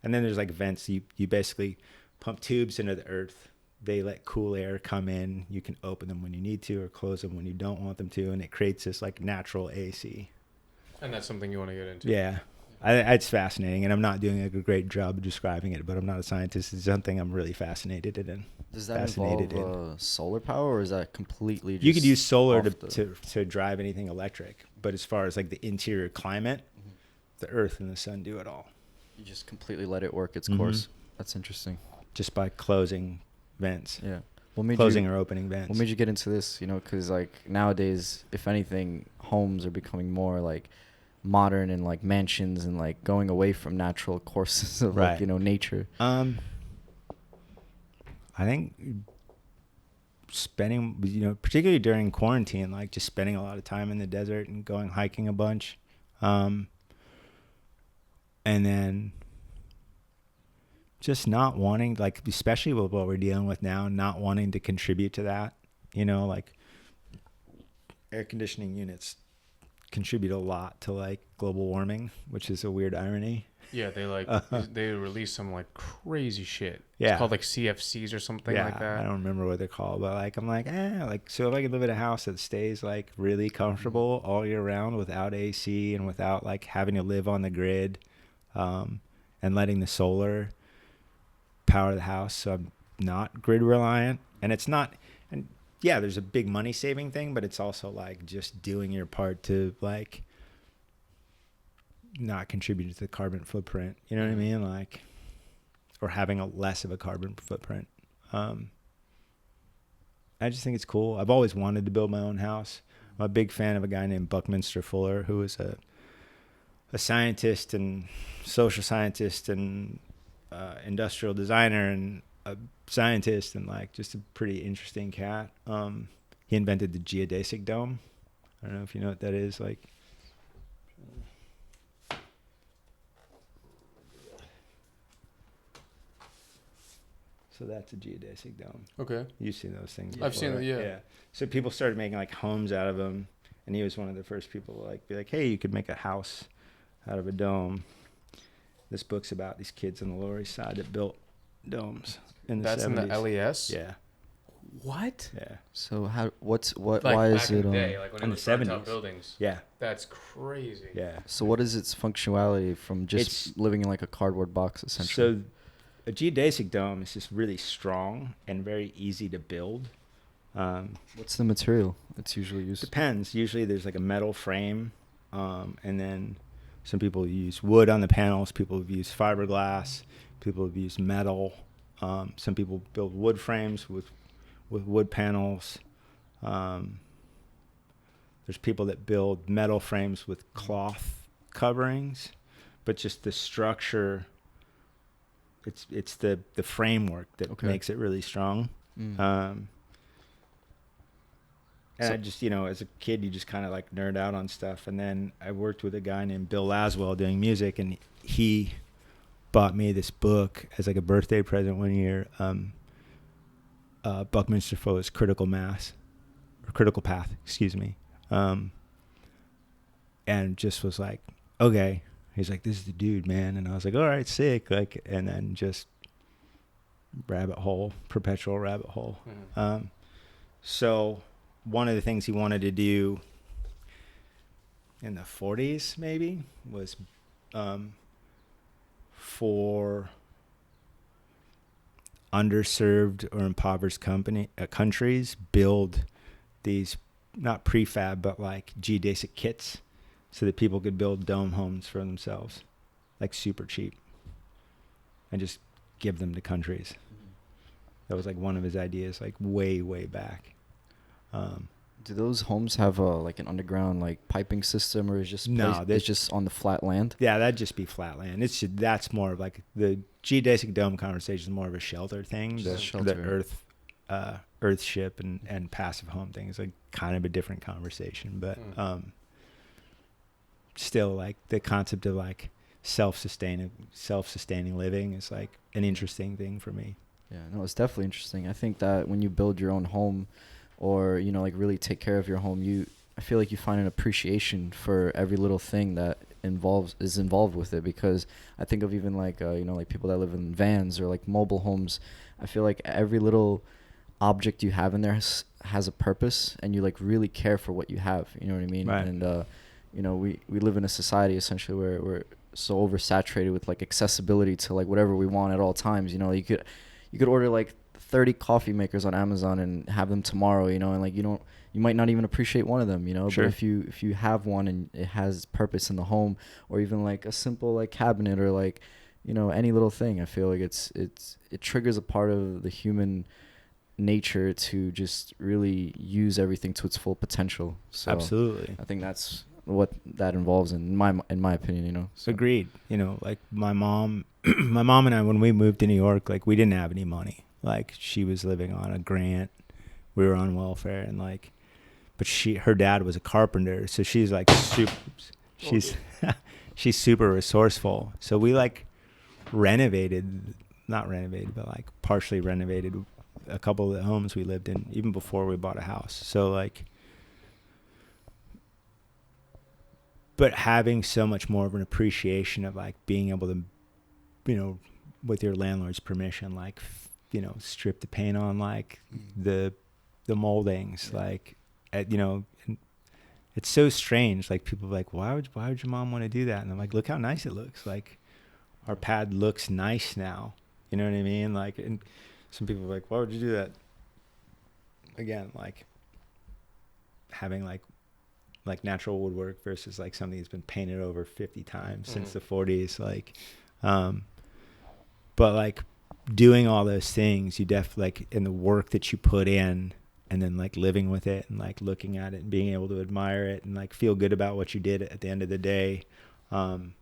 And then there's like vents. You basically pump tubes into the earth. They let cool air come in. You can open them when you need to or close them when you don't want them to. And it creates this like natural AC. And that's something you want to get into? Yeah. It's fascinating. And I'm not doing a great job of describing it, but I'm not a scientist. It's something I'm really fascinated in. Does that involve solar power, or is that completely just you could use solar to drive anything electric. But as far as like the interior climate, the earth and the sun do it all. You just completely let it work its course. That's interesting. Just by closing vents. Yeah. Closing or opening vents. What made you get into this? You know, because like nowadays, if anything, homes are becoming more like modern and like mansions and like going away from natural courses of like, you know, nature. I think spending, you know, particularly during quarantine, like just spending a lot of time in the desert and going hiking a bunch. And then just not wanting, like, especially with what we're dealing with now, not wanting to contribute to that, you know, like air conditioning units contribute a lot to like global warming, which is a weird irony. Yeah, they like they release some like crazy shit. Yeah, it's called like CFCs or something like that. I don't remember what they're called, but like I'm like, like so if I could live in a house that stays like really comfortable all year round without AC and without like having to live on the grid, and letting the solar power the house, so I'm not grid reliant, and it's not. And yeah, there's a big money saving thing, but it's also like just doing your part to like not contribute to the carbon footprint, you know what I mean? Like, or having a less of a carbon footprint. I just think it's cool. I've always wanted to build my own house. I'm a big fan of a guy named Buckminster Fuller, who is a scientist and social scientist and industrial designer and a scientist and like just a pretty interesting cat. He invented the geodesic dome. I don't know if you know what that is. Like, so that's a geodesic dome. Okay. You've seen those things before, I've seen it, yeah. Yeah. So people started making like homes out of them, and he was one of the first people to like be like, hey, you could make a house out of a dome. This book's about these kids on the Lower East Side that built domes in the 70s. That's in the LES? Yeah. What? Yeah. So why Like is it day, like when in it the was 70s. buildings. Yeah. That's crazy. Yeah. So what is its functionality from just living in like a cardboard box essentially? So a geodesic dome is just really strong and very easy to build. What's the material that's usually used? Depends. Usually there's like a metal frame, and then some people use wood on the panels. People have used fiberglass. People have used metal. Some people build wood frames with wood panels. There's people that build metal frames with cloth coverings, but just the structure. It's the framework that makes it really strong. And I just, as a kid, you just kind of like nerd out on stuff. And then I worked with a guy named Bill Laswell doing music, and he bought me this book as like a birthday present one year. Buckminster Fuller's Critical Path, excuse me. And just was like, okay. He's like, this is the dude, man. And I was like, all right, sick. Like, and then just perpetual rabbit hole. Mm-hmm. So one of the things he wanted to do in the 40s maybe was for underserved or impoverished countries build these, not prefab, but like geodesic kits so that people could build dome homes for themselves, like super cheap, and just give them to countries. That was like one of his ideas, like way, way back. Do those homes have like an underground like piping system, or is just it's just on the flat land? Yeah, that'd just be flat land. That's more of like the geodesic dome conversation is more of a shelter thing. The earth ship and passive home thing is like kind of a different conversation, but still like the concept of like self-sustaining living is like an interesting thing for me. Yeah, no, it's definitely interesting. I think that when you build your own home, or like really take care of your home, I feel like you find an appreciation for every little thing that is involved with it. Because I think of even like like people that live in vans or like mobile homes. I feel like every little object you have in there has a purpose, and you like really care for what you have. You know what I mean? Right. And we live in a society essentially where we're so oversaturated with like accessibility to like whatever we want at all times. You could order like 30 coffee makers on Amazon and have them tomorrow, and like you might not even appreciate one of them, Sure. But if you have one and it has purpose in the home, or even like a simple like cabinet, or like any little thing, I feel like it triggers a part of the human nature to just really use everything to its full potential. So absolutely, I think that's what that involves in my opinion. So. Agreed. Like my mom and I, when we moved to New York, like we didn't have any money. Like she was living on a grant, we were on welfare, and like, but her dad was a carpenter, so she's like she's super resourceful. So we like not renovated, but like partially renovated a couple of the homes we lived in even before we bought a house. So like, but having so much more of an appreciation of like being able to, with your landlord's permission, like, strip the paint on like the moldings, like, and it's so strange. Like people are like, why would your mom want to do that? And I'm like, look how nice it looks. Like our pad looks nice now. You know what I mean? Like, and some people are like, why would you do that? Again, like having like natural woodwork versus like something that's been painted over 50 times since the 40s. Like, but like doing all those things, you like in the work that you put in, and then like living with it and like looking at it and being able to admire it and like feel good about what you did at the end of the day. And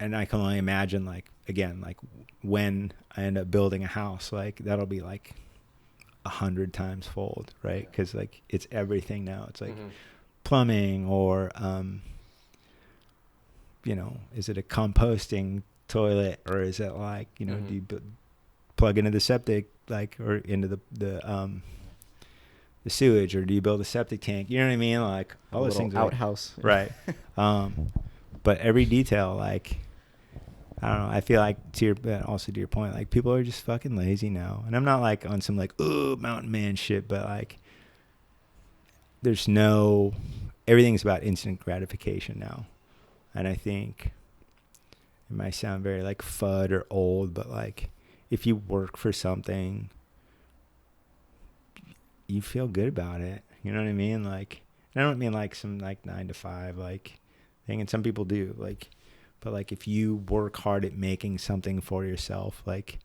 I can only imagine, like, again, like when I end up building a house, like that'll be like 100 times fold, right? Because like it's everything now. It's like plumbing, or is it a composting toilet, or is it like do you plug into the septic, like, or into the sewage, or do you build a septic tank? You know what I mean? Like all those things. Outhouse, right? But every detail, like, I don't know. I feel like to your point, like people are just fucking lazy now, and I'm not like on some like mountain man shit, but like everything's about instant gratification now, and I think it might sound very like FUD or old, but like if you work for something, you feel good about it. You know what I mean? Like, I don't mean like some like 9 to 5 like thing, and some people do, like, but like if you work hard at making something for yourself, like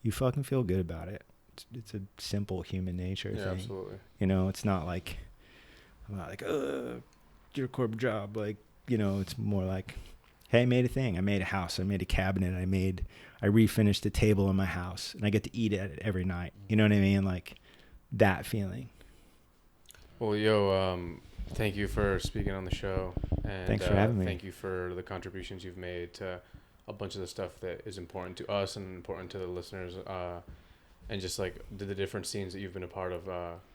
you fucking feel good about it. It's a simple human nature thing. Absolutely. It's not like, I'm not like, your corporate job. Like, it's more like, hey, I made a thing. I made a house. I made a cabinet. I refinished a table in my house, and I get to eat at it every night. You know what I mean? Like that feeling. Well, yo, thank you for speaking on the show. And Thanks for having me. Thank you for the contributions you've made to a bunch of the stuff that is important to us and important to the listeners, and just like the different scenes that you've been a part of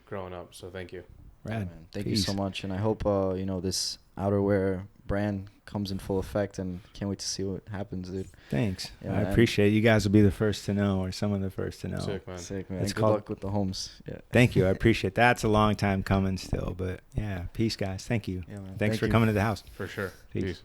growing up. So thank you. Rad. Man, thank you Peace. so much, and I hope this outerwear brand comes in full effect, and can't wait to see what happens, dude. Thanks. Yeah, I and- appreciate it. You guys will be the first to know, or some of the first to know. Sick, man. Sick, man. It's And good called- luck with the homes. Yeah. Thank you. I appreciate that. It's a long time coming still, but yeah. Peace, guys. Thank you. Yeah, man. Thanks Thank for you. coming to the house. For sure. Peace. Peace.